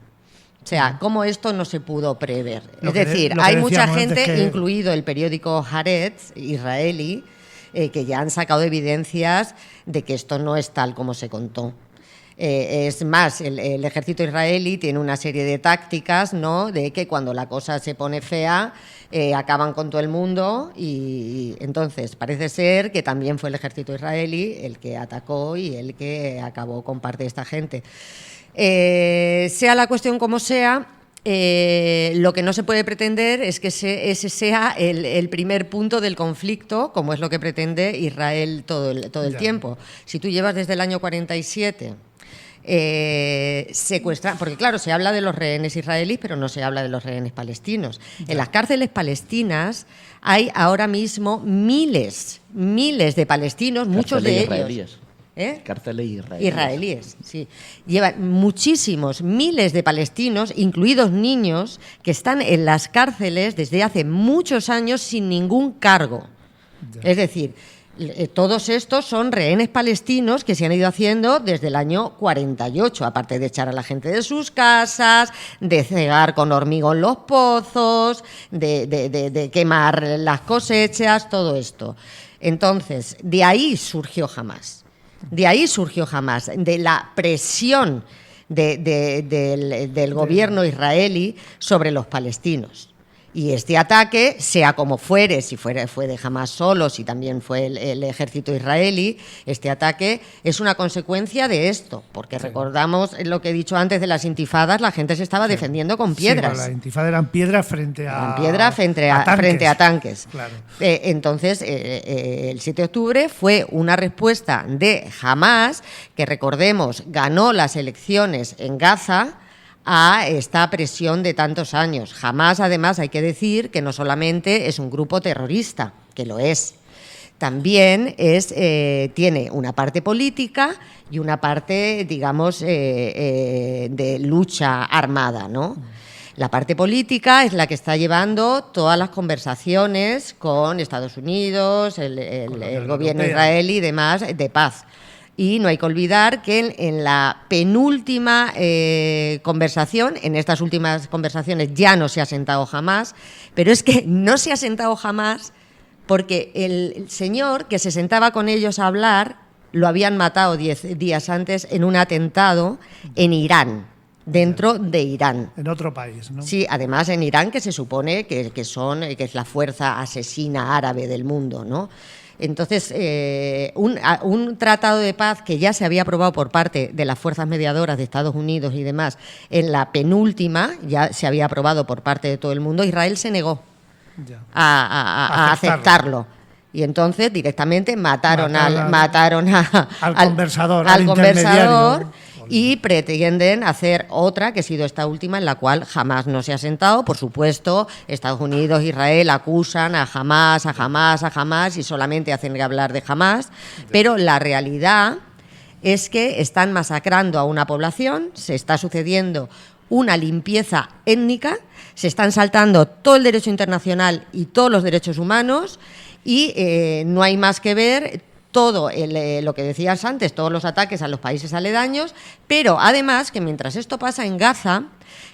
O sea, ¿cómo esto no se pudo prever? Es decir, hay mucha gente, incluido el periódico Haaretz israelí, que ya han sacado evidencias de que esto no es tal como se contó. Es más, el ejército israelí tiene una serie de tácticas, ¿no?, de que cuando la cosa se pone fea acaban con todo el mundo y entonces parece ser que también fue el ejército israelí el que atacó y el que acabó con parte de esta gente. Sea la cuestión como sea, lo que no se puede pretender es que ese sea el primer punto del conflicto, como es lo que pretende Israel todo el tiempo. Si tú llevas desde el año 47 secuestrar, porque claro, se habla de los rehenes israelíes, pero no se habla de los rehenes palestinos. En las cárceles palestinas hay ahora mismo miles de palestinos, muchos de ellos. Cárceles israelíes, sí. Llevan muchísimos, miles de palestinos, incluidos niños, que están en las cárceles desde hace muchos años sin ningún cargo. Es decir, todos estos son rehenes palestinos que se han ido haciendo desde el año 48, aparte de echar a la gente de sus casas, de cegar con hormigón los pozos, de quemar las cosechas, todo esto. Entonces, de ahí surgió Hamás. De ahí surgió Hamás, de la presión del gobierno israelí sobre los palestinos. Y este ataque, sea como fuere, si fue de Hamás solo, si también fue el ejército israelí, este ataque es una consecuencia de esto, porque recordamos lo que he dicho antes de las intifadas, la gente se estaba defendiendo con piedras. Sí, la intifada eran piedras frente a tanques. Claro. Entonces, el 7 de octubre fue una respuesta de Hamás, que recordemos, ganó las elecciones en Gaza, a esta presión de tantos años. Hamás, además, hay que decir que no solamente es un grupo terrorista, que lo es, también tiene una parte política y una parte, digamos, de lucha armada, ¿no? La parte política es la que está llevando todas las conversaciones con Estados Unidos, el gobierno israelí y demás, de paz. Y no hay que olvidar que en la penúltima conversación, en estas últimas conversaciones ya no se ha sentado Hamás, pero es que no se ha sentado Hamás porque el señor que se sentaba con ellos a hablar lo habían matado 10 días antes en un atentado en Irán, dentro de Irán. En otro país, ¿no? Sí, además en Irán, que se supone que es la fuerza asesina árabe del mundo, ¿no? Entonces, un tratado de paz que ya se había aprobado por parte de las fuerzas mediadoras de Estados Unidos y demás, en la penúltima ya se había aprobado por parte de todo el mundo, Israel se negó a aceptarlo. Y entonces directamente mataron al conversador, al conversador. Y pretenden hacer otra, que ha sido esta última, en la cual Hamás no se ha sentado. Por supuesto, Estados Unidos, Israel acusan a Hamás y solamente hacen hablar de Hamás. Pero la realidad es que están masacrando a una población, se está sucediendo una limpieza étnica, se están saltando todo el derecho internacional y todos los derechos humanos y no hay más que ver todo lo que decías antes, todos los ataques a los países aledaños, pero además que mientras esto pasa en Gaza,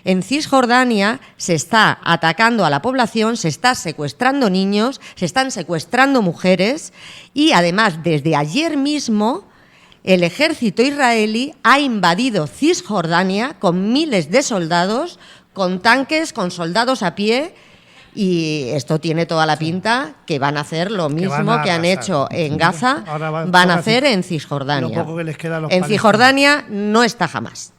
en Cisjordania se está atacando a la población, se está secuestrando niños, se están secuestrando mujeres y además desde ayer mismo el ejército israelí ha invadido Cisjordania con miles de soldados, con tanques, con soldados a pie. Y esto tiene toda la pinta que van a hacer lo mismo que han hecho en Gaza, van a hacer en Cisjordania. Lo poco que les queda a los en Cisjordania no está Hamás.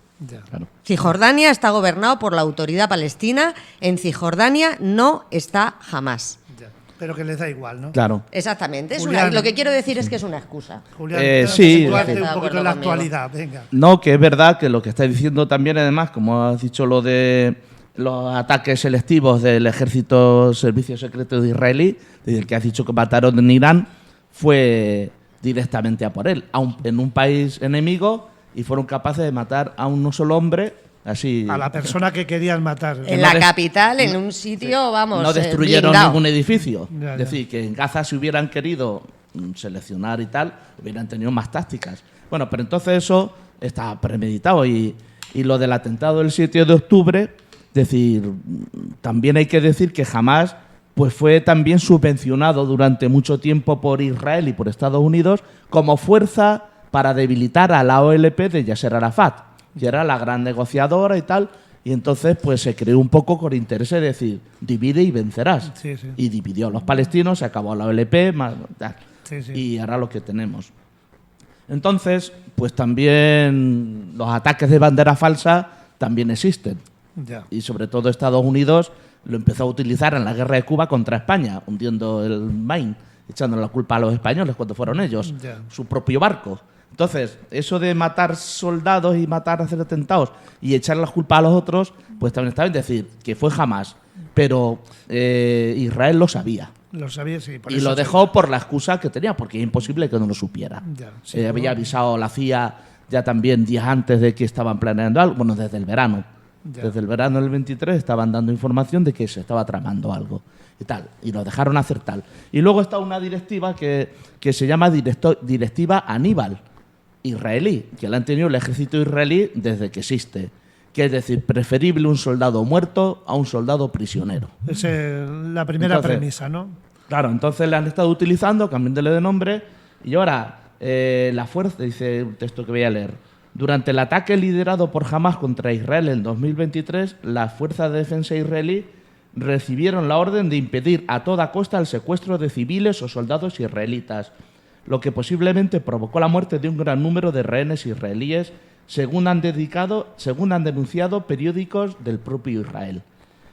Claro. Cisjordania está gobernado por la autoridad palestina, en Cisjordania no está Hamás. Pero que les da igual, ¿no? Claro. Exactamente. Julián, lo que quiero decir es que es una excusa. Julián, sí, situarte sí. un poquito en la actualidad, venga. No, que es verdad que lo que está diciendo también, además, como has dicho lo de los ataques selectivos del ejército servicio secreto de israelí, desde el que has dicho que mataron en Irán, fue directamente a por él, en un país enemigo, y fueron capaces de matar a un solo hombre, así. A la persona que querían matar. En la capital, en un sitio, vamos, no destruyeron blindado. ningún edificio. Ya. Es decir, que en Gaza, si hubieran querido seleccionar y tal, hubieran tenido más tácticas. Bueno, pero entonces eso está premeditado, y lo del atentado del 7 de octubre, es decir, también hay que decir que Hamás pues fue también subvencionado durante mucho tiempo por Israel y por Estados Unidos como fuerza para debilitar a la OLP de Yasser Arafat, que era la gran negociadora y tal. Y entonces pues se creó un poco con interés de decir, divide y vencerás. Sí, sí. Y dividió a los palestinos, se acabó la OLP, tal. Sí, sí. Y ahora lo que tenemos. Entonces, pues también los ataques de bandera falsa también existen. Ya. Y sobre todo Estados Unidos lo empezó a utilizar en la guerra de Cuba contra España, hundiendo el Maine, echando la culpa a los españoles cuando fueron ellos, Ya. su propio barco. Entonces, eso de matar soldados y matar, hacer atentados y echar la culpa a los otros, pues también está bien decir que fue Hamás, pero Israel lo sabía. Lo sabía, sí. Por Y eso lo dejó por la excusa que tenía, porque es imposible que no lo supiera. Ya, sí, Había avisado a la CIA ya también días antes de que estaban planeando algo, bueno, desde el verano. Ya. Desde el verano del 23 estaban dando información de que se estaba tramando algo y tal, y lo dejaron hacer tal. Y luego está una directiva que se llama Directiva Aníbal, israelí, que la han tenido el ejército israelí desde que existe. Que es decir, preferible un soldado muerto a un soldado prisionero. Esa es la primera Entonces, premisa, ¿no? Claro, entonces le han estado utilizando, cambiándole de nombre, y ahora la fuerza, dice un texto que voy a leer, durante el ataque liderado por Hamás contra Israel en 2023, las fuerzas de defensa israelí recibieron la orden de impedir a toda costa el secuestro de civiles o soldados israelitas, lo que posiblemente provocó la muerte de un gran número de rehenes israelíes, según han denunciado periódicos del propio Israel.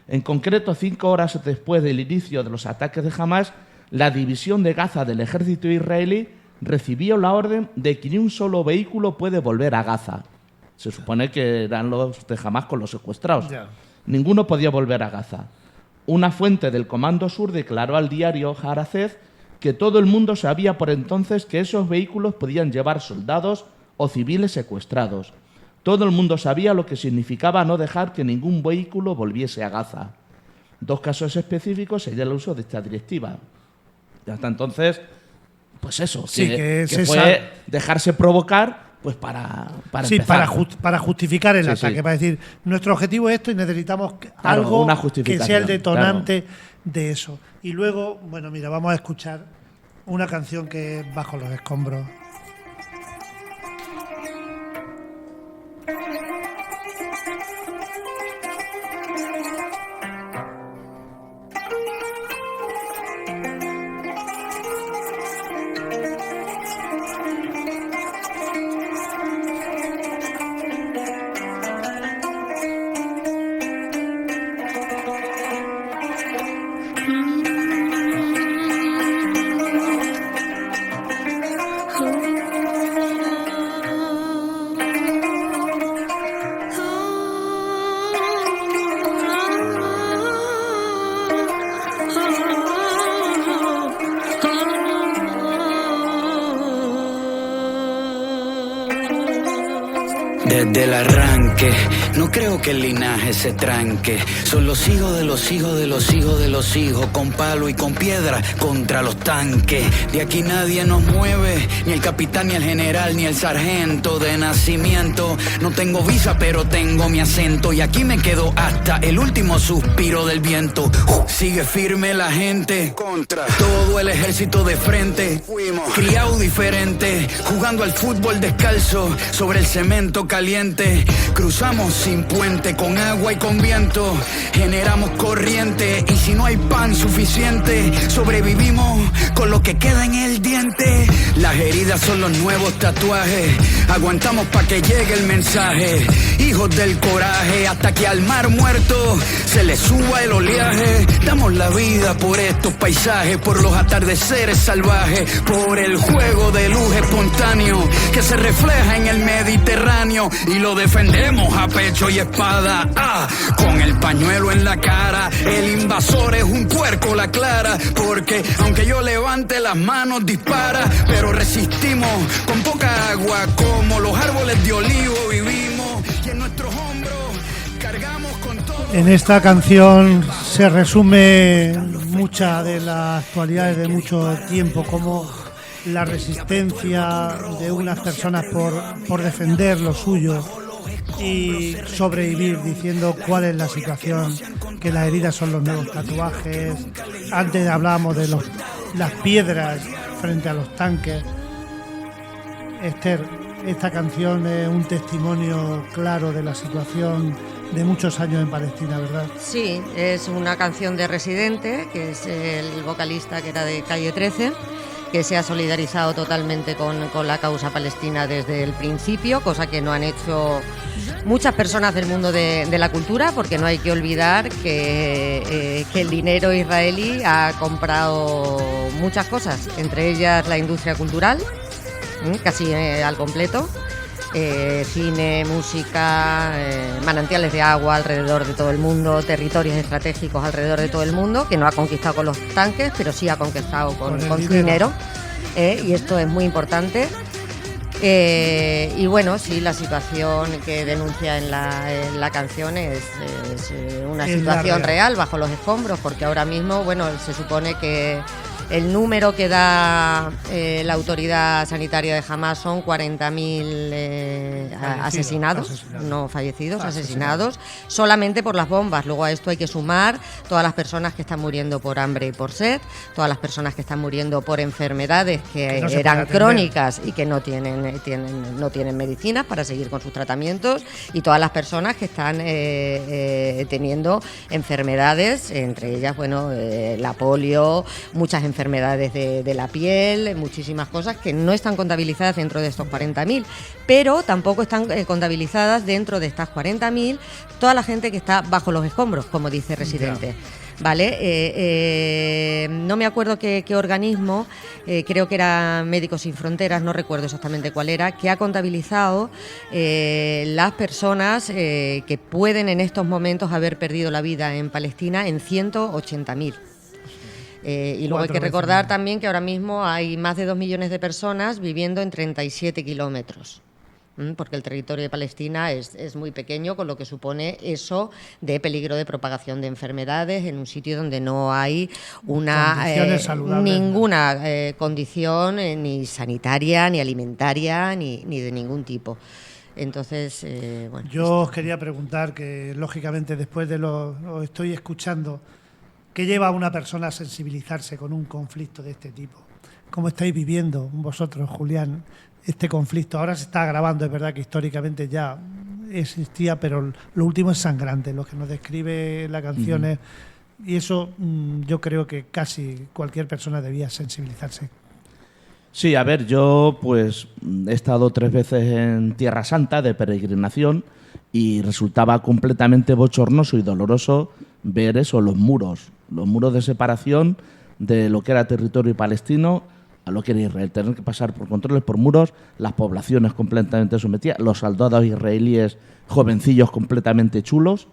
En concreto, 5 horas después del inicio de los ataques de Hamás, la división de Gaza del ejército israelí recibió la orden de que ni un solo vehículo puede volver a Gaza. Se supone que eran los de Hamás con los secuestrados. Ya. Ninguno podía volver a Gaza. Una fuente del Comando Sur declaró al diario Haaretz que todo el mundo sabía por entonces que esos vehículos podían llevar soldados o civiles secuestrados. Todo el mundo sabía lo que significaba no dejar que ningún vehículo volviese a Gaza. 2 casos específicos sería el uso de esta directiva. Y hasta entonces, pues eso, Sí, que es que fue dejarse provocar pues para Sí, empezar. para justificar el Sí, ataque, sí. para decir, nuestro objetivo es esto y necesitamos Claro, algo una que justificación, sea el detonante de eso. Y luego, bueno, mira, vamos a escuchar una canción que es Bajo los escombros. Desde el arranque, no creo que el linaje se tranque. Son los hijos de los hijos de los hijos de los hijos, con palo y con piedra contra los tanques. De aquí nadie nos mueve, ni el capitán, ni el general, ni el sargento de nacimiento. No tengo visa, pero tengo mi acento, y aquí me quedo hasta el último suspiro del viento. Sigue firme la gente, contra todo el ejército de frente. Fuimos criados diferente, jugando al fútbol descalzo sobre el cemento caliente. Cruzamos sin puente, con agua y con viento. Generamos corriente, y si no hay pan suficiente, sobrevivimos con lo que queda en el diente. Las heridas son los nuevos tatuajes, aguantamos pa' que llegue el mensaje. Hijos del coraje, hasta que al mar muerto se le suba el oleaje. Damos la vida por estos paisajes, por los atardeceres salvajes, por el juego de luz espontáneo que se refleja en el Mediterráneo, y lo defendemos a pecho y espada, con el pañuelo en la cara. El invasor es un puerco, la clara, porque aunque yo levante las manos dispara, pero resistimos con poca agua, como los árboles de olivo vivimos, y en nuestros hombros cargamos con todo. En esta canción se resume mucha de las actualidades de mucho tiempo, como la resistencia de unas personas por defender lo suyo y sobrevivir, diciendo cuál es la situación, que las heridas son los nuevos tatuajes. Antes hablábamos de las piedras frente a los tanques. Esther, esta canción es un testimonio claro de la situación de muchos años en Palestina, ¿verdad? Sí, es una canción de Residente, que es el vocalista que era de Calle 13, que se ha solidarizado totalmente con la causa palestina desde el principio, cosa que no han hecho muchas personas del mundo de la cultura, porque no hay que olvidar que el dinero israelí ha comprado muchas cosas, entre ellas la industria cultural, casi al completo, cine, música, manantiales de agua alrededor de todo el mundo, territorios estratégicos alrededor de todo el mundo, que no ha conquistado con los tanques, pero sí ha conquistado con su dinero, y esto es muy importante. Y bueno, sí, la situación que denuncia en la canción es una situación real bajo los escombros, porque ahora mismo, bueno, se supone que el número que da la autoridad sanitaria de Hamas son 40.000 asesinados, no fallecidos, asesinados, solamente por las bombas. Luego a esto hay que sumar todas las personas que están muriendo por hambre y por sed, todas las personas que están muriendo por enfermedades que no eran crónicas y que no tienen medicinas para seguir con sus tratamientos, y todas las personas que están teniendo enfermedades, entre ellas, bueno, la polio, muchas enfermedades de la piel, muchísimas cosas que no están contabilizadas dentro de estos 40.000, pero tampoco están contabilizadas dentro de estas 40.000 toda la gente que está bajo los escombros, como dice Residente. ¿Vale? No me acuerdo qué organismo, creo que era Médicos Sin Fronteras, no recuerdo exactamente cuál era, que ha contabilizado las personas que pueden en estos momentos haber perdido la vida en Palestina en 180.000. Y luego hay que recordar también que ahora mismo hay más de 2 millones de personas viviendo en 37 kilómetros, porque el territorio de Palestina es muy pequeño, con lo que supone eso de peligro de propagación de enfermedades en un sitio donde no hay ninguna condición ni sanitaria, ni alimentaria, ni de ningún tipo. Entonces, bueno. Yo os quería preguntar, que lógicamente después de lo estoy escuchando, ¿qué lleva a una persona a sensibilizarse con un conflicto de este tipo? ¿Cómo estáis viviendo vosotros, Julián, este conflicto? Ahora se está agravando, es verdad que históricamente ya existía, pero lo último es sangrante, lo que nos describe la canción es, y eso yo creo que casi cualquier persona debía sensibilizarse. Sí, a ver, yo pues he estado 3 veces en Tierra Santa de peregrinación y resultaba completamente bochornoso y doloroso ver eso, los muros de separación de lo que era territorio palestino a lo que era Israel, tener que pasar por controles, por muros, las poblaciones completamente sometidas, los soldados israelíes jovencillos completamente chulos,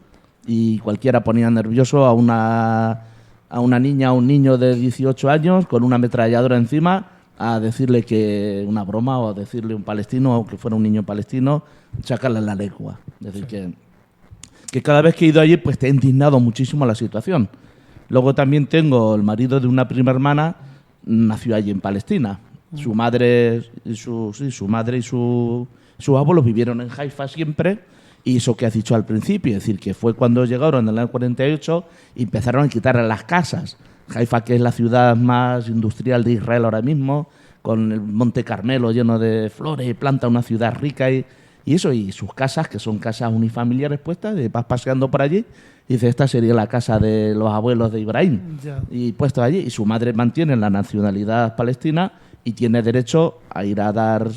y cualquiera ponía nervioso a una niña, a un niño de 18 años con una ametralladora encima a decirle que una broma, o a decirle un palestino, aunque fuera un niño palestino, sacarle la lengua. Es decir, que cada vez que he ido allí pues te he indignado muchísimo la situación. Luego también tengo el marido de una prima hermana, nació allí en Palestina. Su madre y su abuelo vivieron en Haifa siempre, y eso que has dicho al principio, es decir, que fue cuando llegaron en el año 48 y empezaron a quitar las casas. Haifa, que es la ciudad más industrial de Israel ahora mismo, con el Monte Carmelo lleno de flores y plantas, una ciudad rica y sus casas, que son casas unifamiliares puestas, vas paseando por allí, y dice, esta sería la casa de los abuelos de Ibrahim, y puesto allí, y su madre mantiene la nacionalidad palestina y tiene derecho a ir a dar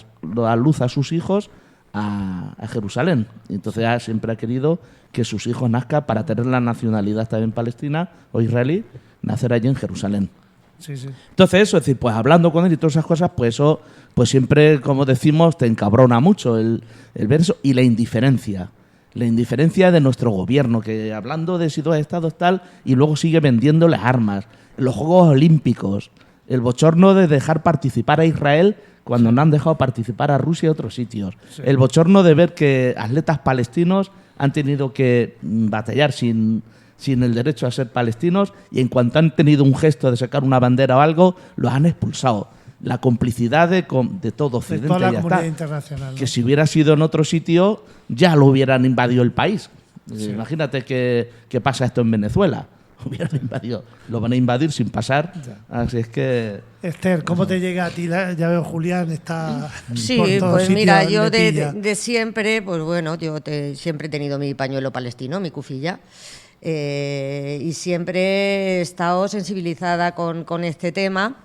a luz a sus hijos a Jerusalén. Y entonces siempre ha querido que sus hijos nazcan para tener la nacionalidad también palestina o israelí, nacer allí en Jerusalén. Sí, sí. Entonces eso, es decir, pues hablando con él y todas esas cosas, pues eso, pues siempre, como decimos, te encabrona mucho el ver eso, y la indiferencia de nuestro gobierno, que hablando de si 2 estados tal, y luego sigue vendiendo las armas, los Juegos Olímpicos, el bochorno de dejar participar a Israel cuando no han dejado participar a Rusia y otros sitios, el bochorno de ver que atletas palestinos han tenido que batallar sin el derecho a ser palestinos, y en cuanto han tenido un gesto de sacar una bandera o algo, los han expulsado. La complicidad de todo Occidente, de toda la ya comunidad está. Internacional, ¿no? Que si hubiera sido en otro sitio, ya lo hubieran invadido el país. Sí. Imagínate que pasa esto en Venezuela hubieran invadido. Lo van a invadir sin pasar. Así es que... Esther, ¿cómo te llega a ti? Ya veo, Julián está Sí, por todos pues sitios, mira, yo le pilla. de siempre, pues bueno, siempre he tenido mi pañuelo palestino, mi kufiyya, y siempre he estado sensibilizada con este tema.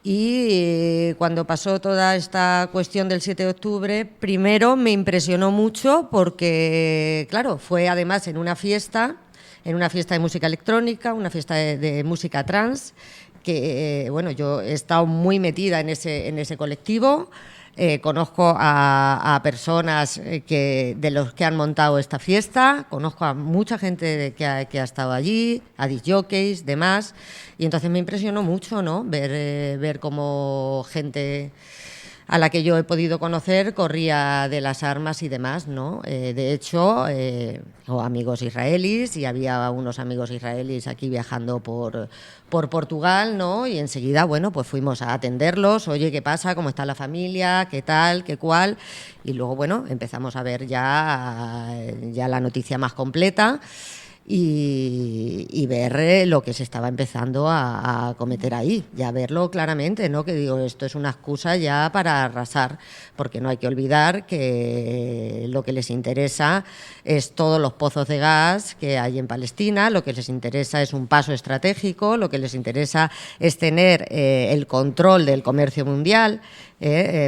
Y cuando pasó toda esta cuestión del 7 de octubre, primero me impresionó mucho porque, claro, fue además en una fiesta de música electrónica, una fiesta de música trans, que, bueno, yo he estado muy metida en ese colectivo. Conozco a personas de los que han montado esta fiesta, conozco a mucha gente que ha estado allí, a disc jockeys, demás, y entonces me impresionó mucho, ¿no? Ver cómo gente a la que yo he podido conocer corría de las armas y demás, ¿no? De hecho, amigos israelíes, y había unos amigos israelíes aquí viajando por Portugal, ¿no? Y enseguida, bueno, pues fuimos a atenderlos. Oye, ¿qué pasa? ¿Cómo está la familia? ¿Qué tal? ¿Qué cual? Y luego, bueno, empezamos a ver ya la noticia más completa. Y ver lo que se estaba empezando a cometer ahí, ya verlo claramente, ¿no? Que digo, esto es una excusa ya para arrasar, porque no hay que olvidar que lo que les interesa es todos los pozos de gas que hay en Palestina, lo que les interesa es un paso estratégico, lo que les interesa es tener el control del comercio mundial,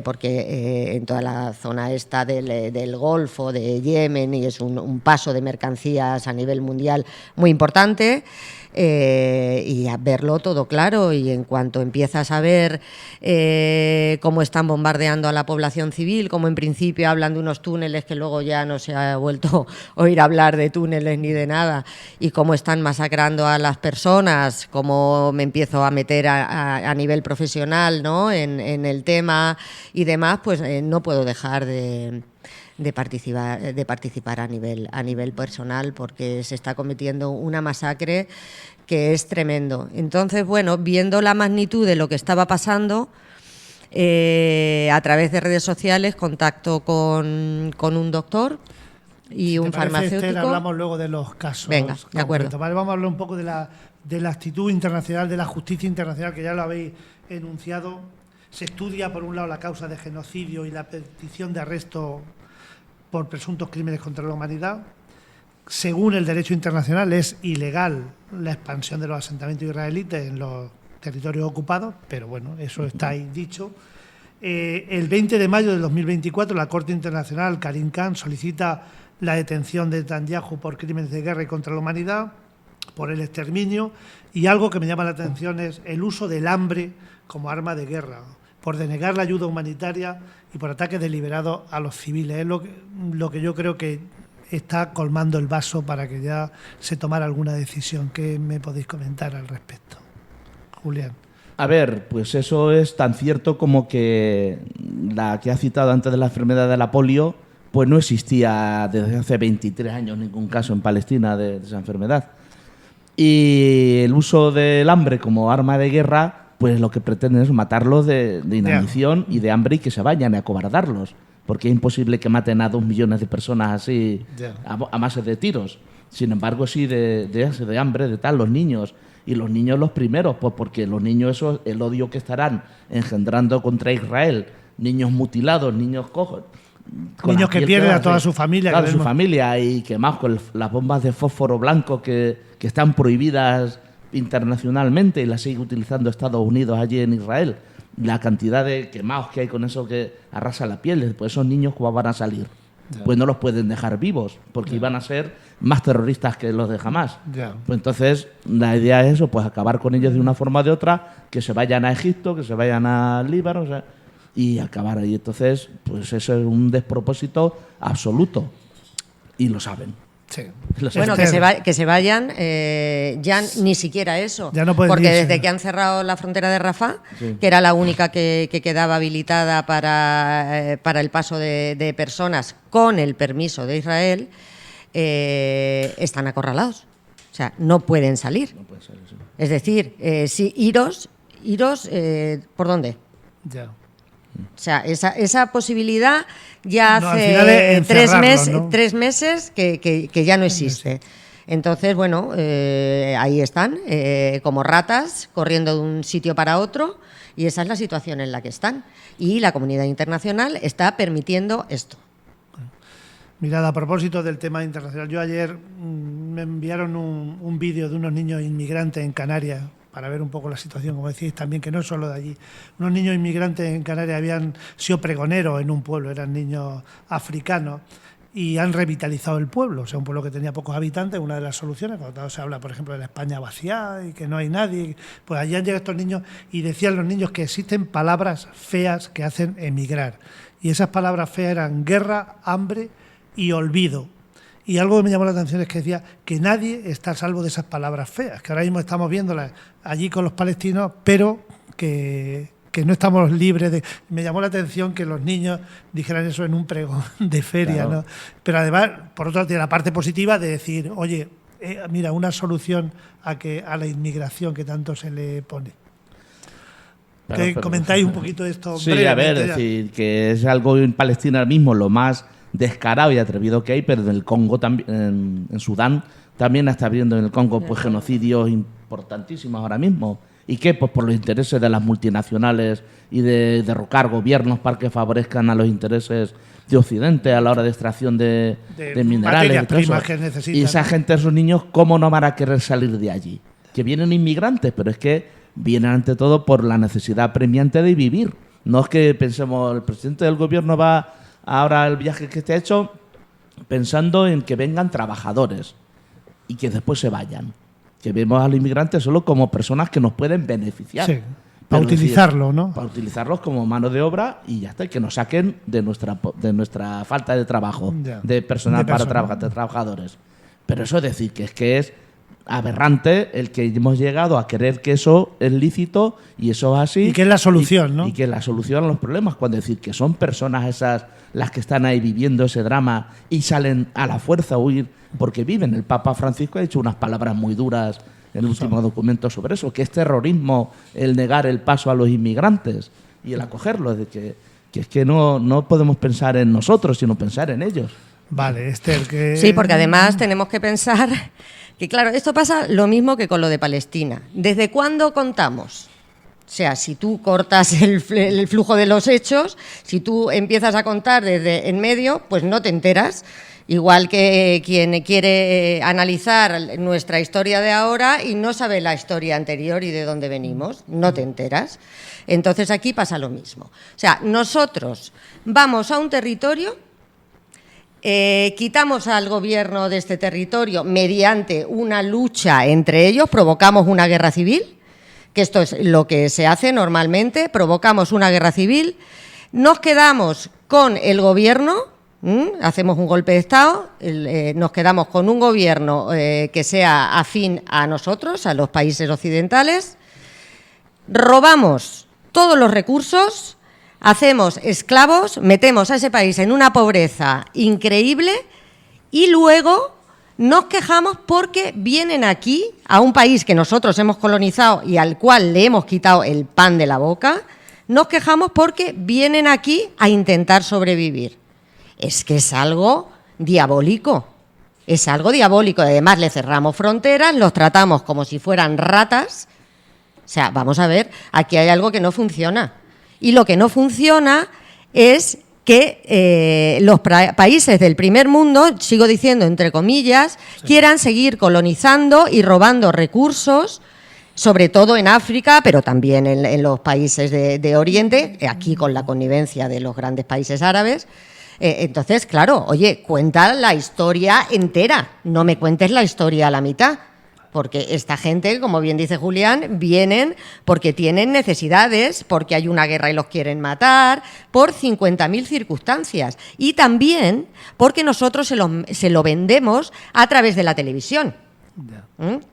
porque en toda la zona esta del Golfo, de Yemen, y es un paso de mercancías a nivel mundial muy importante, y a verlo todo claro. Y en cuanto empiezas a ver cómo están bombardeando a la población civil, como en principio hablan de unos túneles que luego ya no se ha vuelto a oír hablar de túneles ni de nada, y cómo están masacrando a las personas, cómo me empiezo a meter a nivel profesional, ¿no? en el tema y demás, pues no puedo dejar de participar a nivel personal, porque se está cometiendo una masacre que es tremendo. Entonces, bueno, viendo la magnitud de lo que estaba pasando, a través de redes sociales contacto con un doctor y Si un te parece, farmacéutico. Esther, hablamos luego de los casos. Venga, de acuerdo. concretos, ¿vale? Vamos a hablar un poco de la actitud internacional, de la justicia internacional, que ya lo habéis enunciado. Se estudia, por un lado, la causa de genocidio y la petición de arresto por presuntos crímenes contra la humanidad. Según el derecho internacional, es ilegal la expansión de los asentamientos israelitas en los territorios ocupados, pero bueno, eso está ahí dicho. El 20 de mayo de 2024, la Corte Internacional, Karim Khan, solicita la detención de Netanyahu por crímenes de guerra y contra la humanidad, por el exterminio, y algo que me llama la atención es el uso del hambre como arma de guerra, por denegar la ayuda humanitaria y por ataques deliberados a los civiles. Es lo que yo creo que está colmando el vaso para que ya se tomara alguna decisión. ¿Qué me podéis comentar al respecto? Julián. A ver, pues eso es tan cierto como que la que ha citado antes de la enfermedad de la polio, pues no existía desde hace 23 años ningún caso en Palestina de esa enfermedad. Y el uso del hambre como arma de guerra, pues lo que pretenden es matarlos de inanición y de hambre, y que se vayan a acobardarlos, porque es imposible que maten a 2 millones de personas así a base de tiros. Sin embargo, sí de hambre, de tal, los niños. Y los niños los primeros, pues porque los niños, eso, el odio que estarán engendrando contra Israel, niños mutilados, niños cojos, niños que pierden a toda su familia. Toda su familia, y quemados con las bombas de fósforo blanco que están prohibidas internacionalmente y las sigue utilizando Estados Unidos allí en Israel. La cantidad de quemados que hay con eso que arrasa la piel, pues esos niños, ¿cómo van a salir? Pues no los pueden dejar vivos, porque iban a ser más terroristas que los de Hamás. Pues entonces la idea es eso, pues acabar con ellos de una forma o de otra, que se vayan a Egipto, que se vayan a Líbano, o sea, y acabar ahí. Entonces, pues eso es un despropósito absoluto, y lo saben. Sí. Bueno, que se vayan, ya ni siquiera eso, ya no pueden porque irse. desde que han cerrado la frontera de Rafah, que era la única que quedaba habilitada para el paso de personas con el permiso de Israel, están acorralados. O sea, no pueden salir. No puede ser eso. Es decir, si iros, ¿por dónde? Ya. O sea, esa posibilidad ya No, al hace final es encerrarlos, ¿no? 3 meses que ya no existe. Entonces, bueno, ahí están, como ratas, corriendo de un sitio para otro, y esa es la situación en la que están. Y la comunidad internacional está permitiendo esto. Mirad, a propósito del tema internacional, yo ayer me enviaron un vídeo de unos niños inmigrantes en Canarias, para ver un poco la situación, como decís también, que no es solo de allí. Unos niños inmigrantes en Canarias habían sido pregoneros en un pueblo, eran niños africanos, y han revitalizado el pueblo. O sea, un pueblo que tenía pocos habitantes, una de las soluciones, cuando se habla, por ejemplo, de la España vaciada y que no hay nadie, pues allí han llegado estos niños y decían los niños que existen palabras feas que hacen emigrar. Y esas palabras feas eran guerra, hambre y olvido. Y algo que me llamó la atención es que decía que nadie está a salvo de esas palabras feas, que ahora mismo estamos viéndolas allí con los palestinos, pero que no estamos libres de... Me llamó la atención que los niños dijeran eso en un pregón de feria, claro, ¿no? Pero además, por otro lado, tiene la parte positiva de decir, oye, mira, una solución a la inmigración que tanto se le pone. Pero, comentáis un poquito de esto. Sí, a ver, es decir, que es algo en Palestina ahora mismo lo más descarado y atrevido que hay, pero en el Congo también, en Sudán también está habiendo en el Congo pues genocidios importantísimos ahora mismo. ¿Y qué? Pues por los intereses de las multinacionales y de derrocar gobiernos para que favorezcan a los intereses de Occidente a la hora de extracción de minerales. Primas que necesitan. Y esa gente, esos niños, ¿cómo no van a querer salir de allí? Que vienen inmigrantes, pero es que vienen ante todo por la necesidad apremiante de vivir. No es que pensemos, el presidente del gobierno va ahora el viaje que esté hecho pensando en que vengan trabajadores y que después se vayan. Que vemos a los inmigrantes solo como personas que nos pueden beneficiar. Sí, para utilizarlo, ¿no? Para utilizarlos como mano de obra y ya está, y que nos saquen de nuestra falta de trabajo, ya, de personal para de trabajadores. Pero eso es decir, que es aberrante el que hemos llegado a creer que eso es lícito y eso es así. Y que es la solución, ¿no? Y que es la solución a los problemas, cuando decir que son personas esas las que están ahí viviendo ese drama y salen a la fuerza a huir porque viven. El Papa Francisco ha dicho unas palabras muy duras en el último documento sobre eso, que es terrorismo el negar el paso a los inmigrantes y el acogerlos, de que es que no podemos pensar en nosotros, sino pensar en ellos. Vale, Esther, que... Sí, porque además tenemos que pensar que, claro, esto pasa lo mismo que con lo de Palestina. ¿Desde cuándo contamos? O sea, si tú cortas el flujo de los hechos, si tú empiezas a contar desde en medio, pues no te enteras. Igual que quien quiere analizar nuestra historia de ahora y no sabe la historia anterior y de dónde venimos, no te enteras. Entonces aquí pasa lo mismo. O sea, nosotros vamos a un territorio, quitamos al gobierno de este territorio mediante una lucha entre ellos, provocamos una guerra civil, que esto es lo que se hace normalmente, provocamos una guerra civil, nos quedamos con el gobierno, hacemos un golpe de Estado, nos quedamos con un gobierno que sea afín a nosotros, a los países occidentales, robamos todos los recursos, hacemos esclavos, metemos a ese país en una pobreza increíble y luego nos quejamos porque vienen aquí, a un país que nosotros hemos colonizado y al cual le hemos quitado el pan de la boca, nos quejamos porque vienen aquí a intentar sobrevivir. Es que es algo diabólico, es algo diabólico. Además, le cerramos fronteras, los tratamos como si fueran ratas. O sea, vamos a ver, aquí hay algo que no funciona. Y lo que no funciona es que los países del primer mundo, sigo diciendo entre comillas, quieran seguir colonizando y robando recursos, sobre todo en África, pero también en los países de Oriente, aquí con la connivencia de los grandes países árabes. Entonces, claro, oye, cuenta la historia entera, no me cuentes la historia a la mitad, porque esta gente, como bien dice Julián, vienen porque tienen necesidades, porque hay una guerra y los quieren matar, por 50.000 circunstancias, y también porque nosotros se lo vendemos a través de la televisión.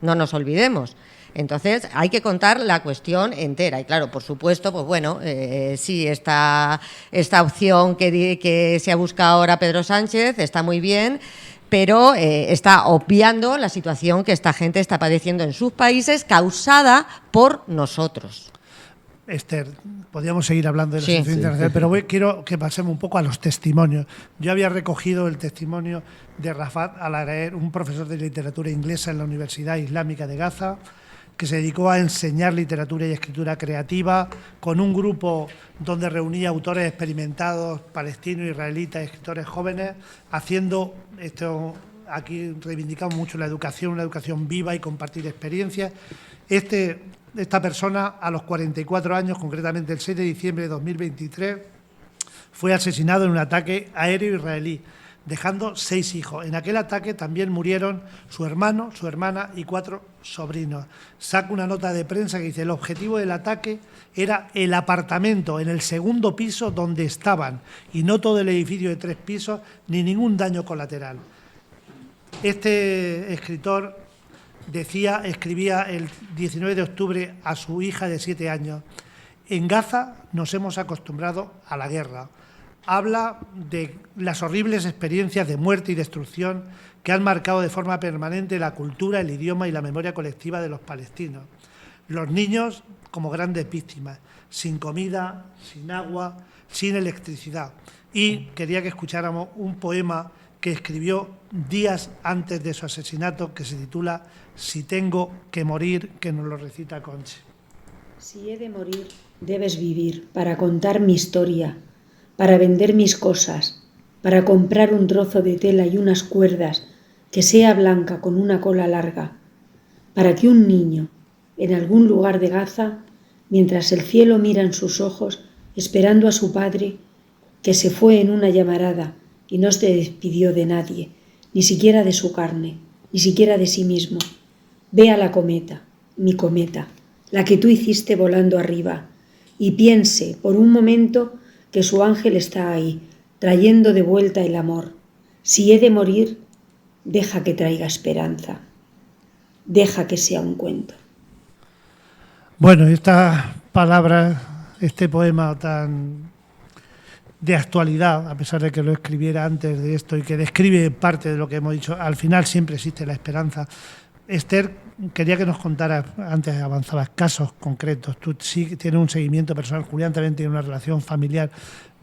No nos olvidemos. Entonces, hay que contar la cuestión entera. Y claro, por supuesto, pues bueno, sí, esta opción que se ha buscado ahora Pedro Sánchez está muy bien, pero está obviando la situación que esta gente está padeciendo en sus países causada por nosotros. Esther, podríamos seguir hablando de la Sí. situación internacional, pero quiero que pasemos un poco a los testimonios. Yo había recogido el testimonio de Rafat Al-Araer, un profesor de literatura inglesa en la Universidad Islámica de Gaza, que se dedicó a enseñar literatura y escritura creativa con un grupo donde reunía autores experimentados, palestinos, israelitas, escritores jóvenes, haciendo esto. Aquí reivindicamos mucho la educación, una educación viva y compartir experiencias. Esta persona, a los 44 años, concretamente el 6 de diciembre de 2023, fue asesinado en un ataque aéreo israelí, dejando 6 hijos. En aquel ataque también murieron su hermano, su hermana y 4 sobrinos. Saca una nota de prensa que dice: el objetivo del ataque era el apartamento en el segundo piso donde estaban, y no todo el edificio de 3 pisos, ni ningún daño colateral. Este escritor escribía el 19 de octubre a su hija de 7 años: en Gaza nos hemos acostumbrado a la guerra. Habla de las horribles experiencias de muerte y destrucción que han marcado de forma permanente la cultura, el idioma y la memoria colectiva de los palestinos. Los niños como grandes víctimas, sin comida, sin agua, sin electricidad. Y quería que escucháramos un poema que escribió días antes de su asesinato, que se titula Si tengo que morir, que nos lo recita Conchi. Si he de morir, debes vivir para contar mi historia, para vender mis cosas, para comprar un trozo de tela y unas cuerdas que sea blanca con una cola larga, para que un niño, en algún lugar de Gaza, mientras el cielo mira en sus ojos, esperando a su padre, que se fue en una llamarada y no se despidió de nadie, ni siquiera de su carne, ni siquiera de sí mismo, vea la cometa, mi cometa, la que tú hiciste volando arriba, y piense por un momento que su ángel está ahí, trayendo de vuelta el amor. Si he de morir, deja que traiga esperanza, deja que sea un cuento. Bueno, estas palabras, este poema tan de actualidad, a pesar de que lo escribiera antes de esto y que describe parte de lo que hemos dicho, al final siempre existe la esperanza. Esther, quería que nos contaras, antes avanzabas, casos concretos. Tú sí tienes un seguimiento personal, Julián también tiene una relación familiar.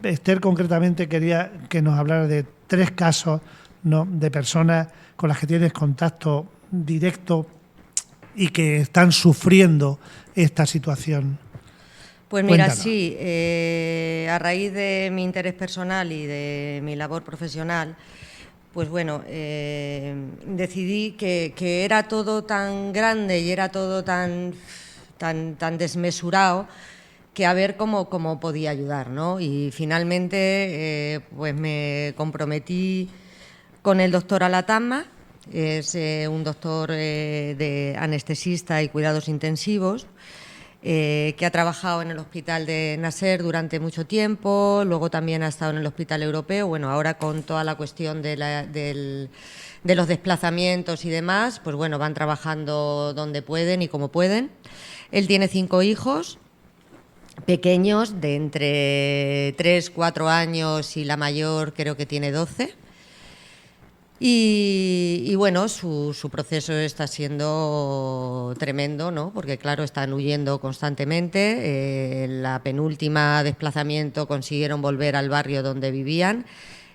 Esther, concretamente, quería que nos hablara de 3 casos, ¿no?, de personas con las que tienes contacto directo y que están sufriendo esta situación. Pues mira, Cuéntanos. sí, a raíz de mi interés personal y de mi labor profesional, pues bueno, decidí que era todo tan grande y era todo tan desmesurado, que a ver cómo podía ayudar, ¿no? Y finalmente pues me comprometí con el doctor Alatama. Es un doctor de anestesista y cuidados intensivos, que ha trabajado en el Hospital de Nasser durante mucho tiempo, luego también ha estado en el Hospital Europeo. Bueno, ahora con toda la cuestión de los desplazamientos y demás, pues bueno, van trabajando donde pueden y como pueden. Él tiene 5 hijos pequeños, de entre 3, 4 años, y la mayor creo que tiene 12. Y bueno, su proceso está siendo tremendo, ¿no? Porque claro, están huyendo constantemente. La penúltima desplazamiento consiguieron volver al barrio donde vivían,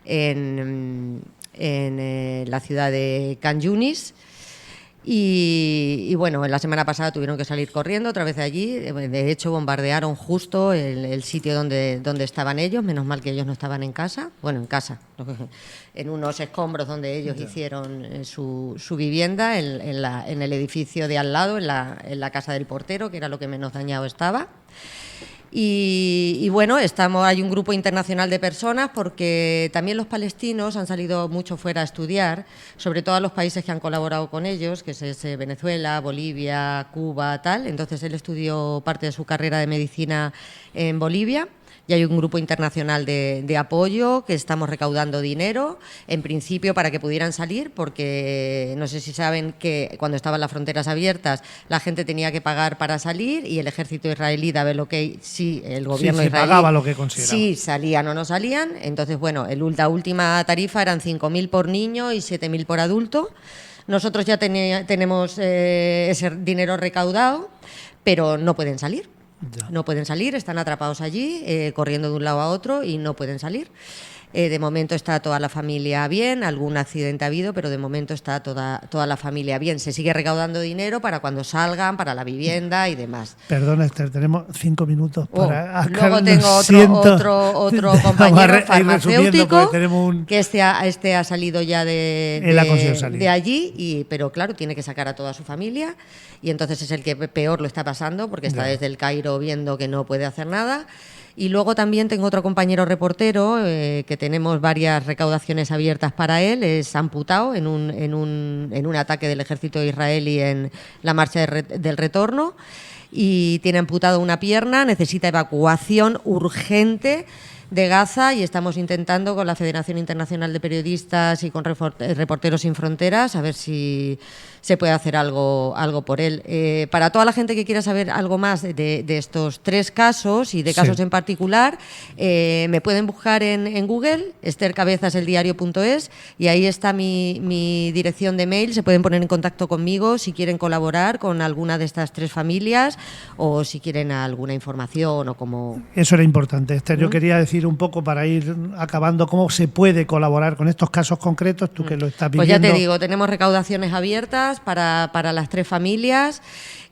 en la ciudad de Khan Yunis. Y bueno, la semana pasada tuvieron que salir corriendo otra vez de allí. De hecho, bombardearon justo el sitio donde estaban ellos. Menos mal que ellos no estaban en casa. Bueno, en casa, en unos escombros donde ellos hicieron su vivienda, en el edificio de al lado, en la casa del portero, que era lo que menos dañado estaba. Y bueno, hay un grupo internacional de personas, porque también los palestinos han salido mucho fuera a estudiar, sobre todo a los países que han colaborado con ellos, que es Venezuela, Bolivia, Cuba, tal. Entonces él estudió parte de su carrera de medicina en Bolivia. Y hay un grupo internacional de apoyo, que estamos recaudando dinero, en principio para que pudieran salir, porque no sé si saben que cuando estaban las fronteras abiertas la gente tenía que pagar para salir, y el ejército israelí daba el ok, sí, el gobierno israelí pagaba lo que consideraba. Sí, salían o no salían. Entonces, bueno, la última tarifa eran 5.000 por niño y 7.000 por adulto. Nosotros ya tenemos ese dinero recaudado, pero no pueden salir. Ya. No pueden salir, están atrapados allí, corriendo de un lado a otro y no pueden salir. De momento está toda la familia bien, algún accidente ha habido, pero de momento está toda la familia bien. Se sigue recaudando dinero para cuando salgan, para la vivienda y demás. Perdona, Esther, tenemos 5 minutos para... Luego tengo otro compañero farmacéutico que este ha salido ya de allí, pero claro, tiene que sacar a toda su familia y entonces es el que peor lo está pasando porque está desde el Cairo viendo que no puede hacer nada. Y luego también tengo otro compañero reportero que tenemos varias recaudaciones abiertas para él. Es amputado en un ataque del ejército israelí en la marcha del retorno y tiene amputado una pierna, necesita evacuación urgente de Gaza y estamos intentando con la Federación Internacional de Periodistas y con Reporteros Sin Fronteras a ver si se puede hacer algo por él. Para toda la gente que quiera saber algo más de estos 3 casos y de casos en particular, me pueden buscar en Google, estercabezaseldiario.es, y ahí está mi dirección de mail. Se pueden poner en contacto conmigo si quieren colaborar con alguna de estas 3 familias o si quieren alguna información o como... Eso era importante, Esther. Yo quería decir un poco para ir acabando cómo se puede colaborar con estos casos concretos, tú que lo estás viviendo. Pues ya te digo, tenemos recaudaciones abiertas para las 3 familias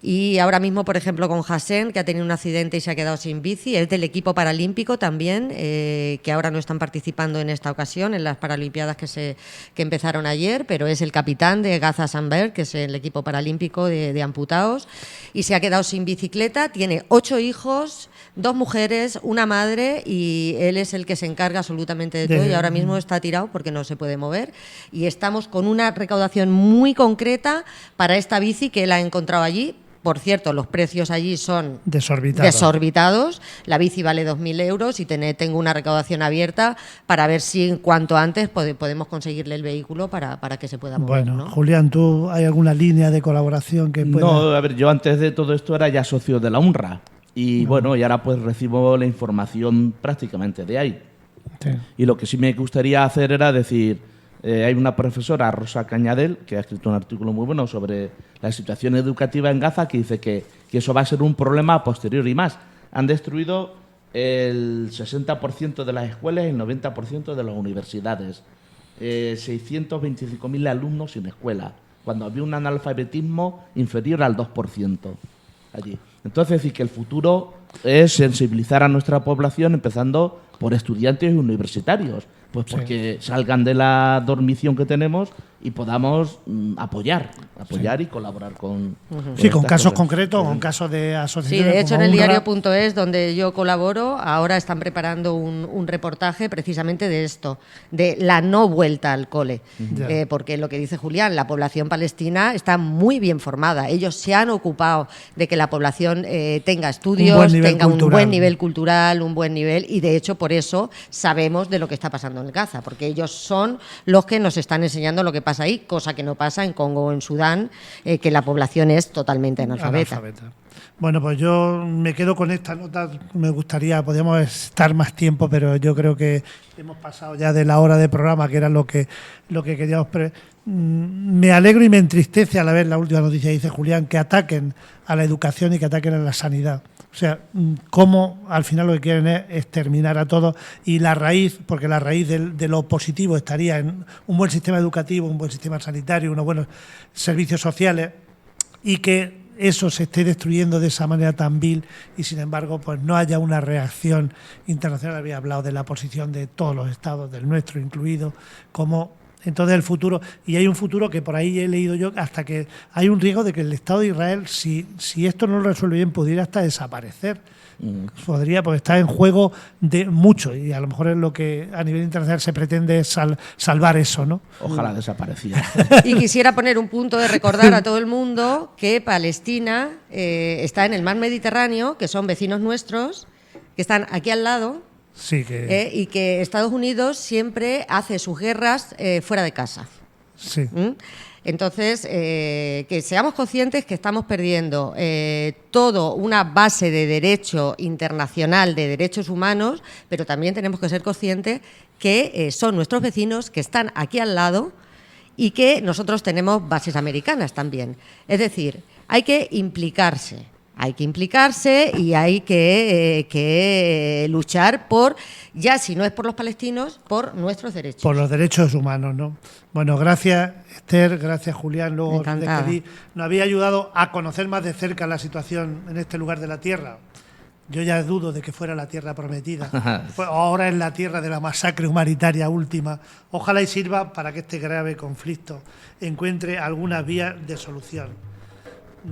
y ahora mismo, por ejemplo, con Hassen, que ha tenido un accidente y se ha quedado sin bici, es del equipo paralímpico también, que ahora no están participando en esta ocasión, en las Paralimpiadas que empezaron ayer, pero es el capitán de Gaza Sandberg, que es el equipo paralímpico de amputados, y se ha quedado sin bicicleta, tiene 8 hijos, 2 mujeres, una madre, y él es el que se encarga absolutamente de todo y ahora mismo está tirado porque no se puede mover y estamos con una recaudación muy concreta para esta bici que él ha encontrado allí. Por cierto, los precios allí son desorbitados. La bici vale 2.000 euros y tengo una recaudación abierta para ver si en cuanto antes podemos conseguirle el vehículo para que se pueda mover. Bueno, ¿no? Julián, ¿tú hay alguna línea de colaboración que pueda...? No, a ver, yo antes de todo esto era ya socio de la UNRWA y bueno, y ahora pues recibo la información prácticamente de ahí. Sí. Y lo que sí me gustaría hacer era decir... hay una profesora, Rosa Cañadel, que ha escrito un artículo muy bueno sobre la situación educativa en Gaza, que dice que eso va a ser un problema a posteriori y más. Han destruido el 60% de las escuelas y el 90% de las universidades. 625.000 alumnos sin escuela, cuando había un analfabetismo inferior al 2% allí. Entonces, decir que el futuro es sensibilizar a nuestra población, empezando por estudiantes y universitarios, pues porque salgan de la dormición que tenemos y podamos apoyar y colaborar con con casos concretos, con casos de asociaciones. Sí, de hecho como en el UNRWA. diario.es, donde yo colaboro, ahora están preparando un reportaje precisamente de esto, de la no vuelta al cole. Porque lo que dice Julián, la población palestina está muy bien formada. Ellos se han ocupado de que la población tenga estudios, tenga un buen nivel cultural, un buen nivel, y de hecho por eso sabemos de lo que está pasando en Gaza, porque ellos son los que nos están enseñando lo que pasa ahí, cosa que no pasa en Congo o en Sudán, que la población es totalmente analfabeta. Bueno, pues yo me quedo con esta nota. Me gustaría, podríamos estar más tiempo, pero yo creo que hemos pasado ya de la hora de programa, que era lo que queríamos. Me alegro y me entristece a la vez la última noticia, dice Julián, que ataquen a la educación y que ataquen a la sanidad. O sea, cómo al final lo que quieren es exterminar a todos y la raíz, porque la raíz de lo positivo estaría en un buen sistema educativo, un buen sistema sanitario, unos buenos servicios sociales, y que eso se esté destruyendo de esa manera tan vil y sin embargo pues no haya una reacción internacional. Había hablado de la posición de todos los estados, del nuestro incluido, como entonces el futuro, y hay un futuro que por ahí he leído yo, hasta que hay un riesgo de que el Estado de Israel, si esto no lo resuelve bien, pudiera hasta desaparecer. Podría, porque está en juego de mucho, y a lo mejor es lo que a nivel internacional se pretende salvar eso, ¿no? Ojalá desapareciera. Y quisiera poner un punto de recordar a todo el mundo que Palestina está en el mar Mediterráneo, que son vecinos nuestros, que están aquí al lado. Sí, y que Estados Unidos siempre hace sus guerras fuera de casa. Sí. Entonces, que seamos conscientes que estamos perdiendo todo una base de derecho internacional, de derechos humanos, pero también tenemos que ser conscientes que son nuestros vecinos, que están aquí al lado y que nosotros tenemos bases americanas también. Es decir, hay que implicarse. Hay que implicarse y hay que luchar por, ya si no es por los palestinos, por nuestros derechos. Por los derechos humanos, ¿no? Bueno, gracias Esther, gracias Julián, luego despedí. Nos había ayudado a conocer más de cerca la situación en este lugar de la tierra. Yo ya dudo de que fuera la tierra prometida. Ahora es la tierra de la masacre humanitaria última. Ojalá y sirva para que este grave conflicto encuentre algunas vías de solución.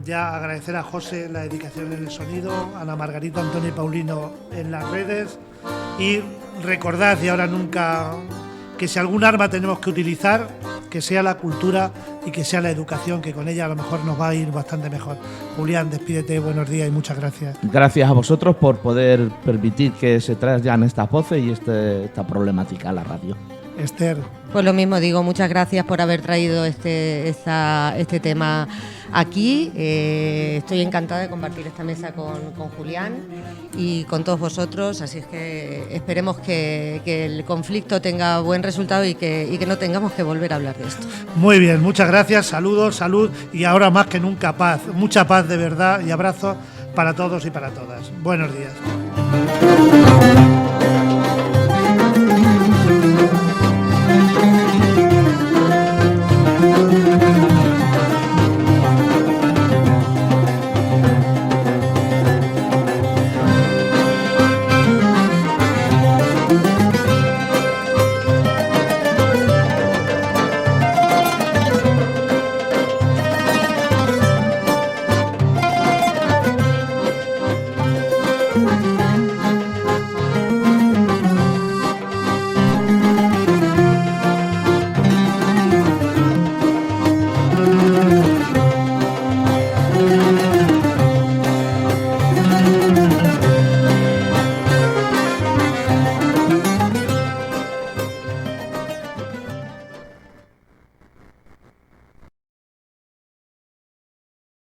Ya agradecer a José la dedicación en el sonido, a Ana Margarita, Antonio y Paulino en las redes, y recordad, y ahora nunca, que si algún arma tenemos que utilizar, que sea la cultura y que sea la educación, que con ella a lo mejor nos va a ir bastante mejor. Julián, despídete, buenos días y muchas gracias. Gracias a vosotros por poder permitir que se traigan estas voces y esta problemática a la radio. Esther. Pues lo mismo digo, muchas gracias por haber traído este tema aquí. Estoy encantada de compartir esta mesa con Julián y con todos vosotros, así es que esperemos que el conflicto tenga buen resultado y que no tengamos que volver a hablar de esto. Muy bien, muchas gracias, saludos, salud y ahora más que nunca paz, mucha paz de verdad y abrazos para todos y para todas. Buenos días.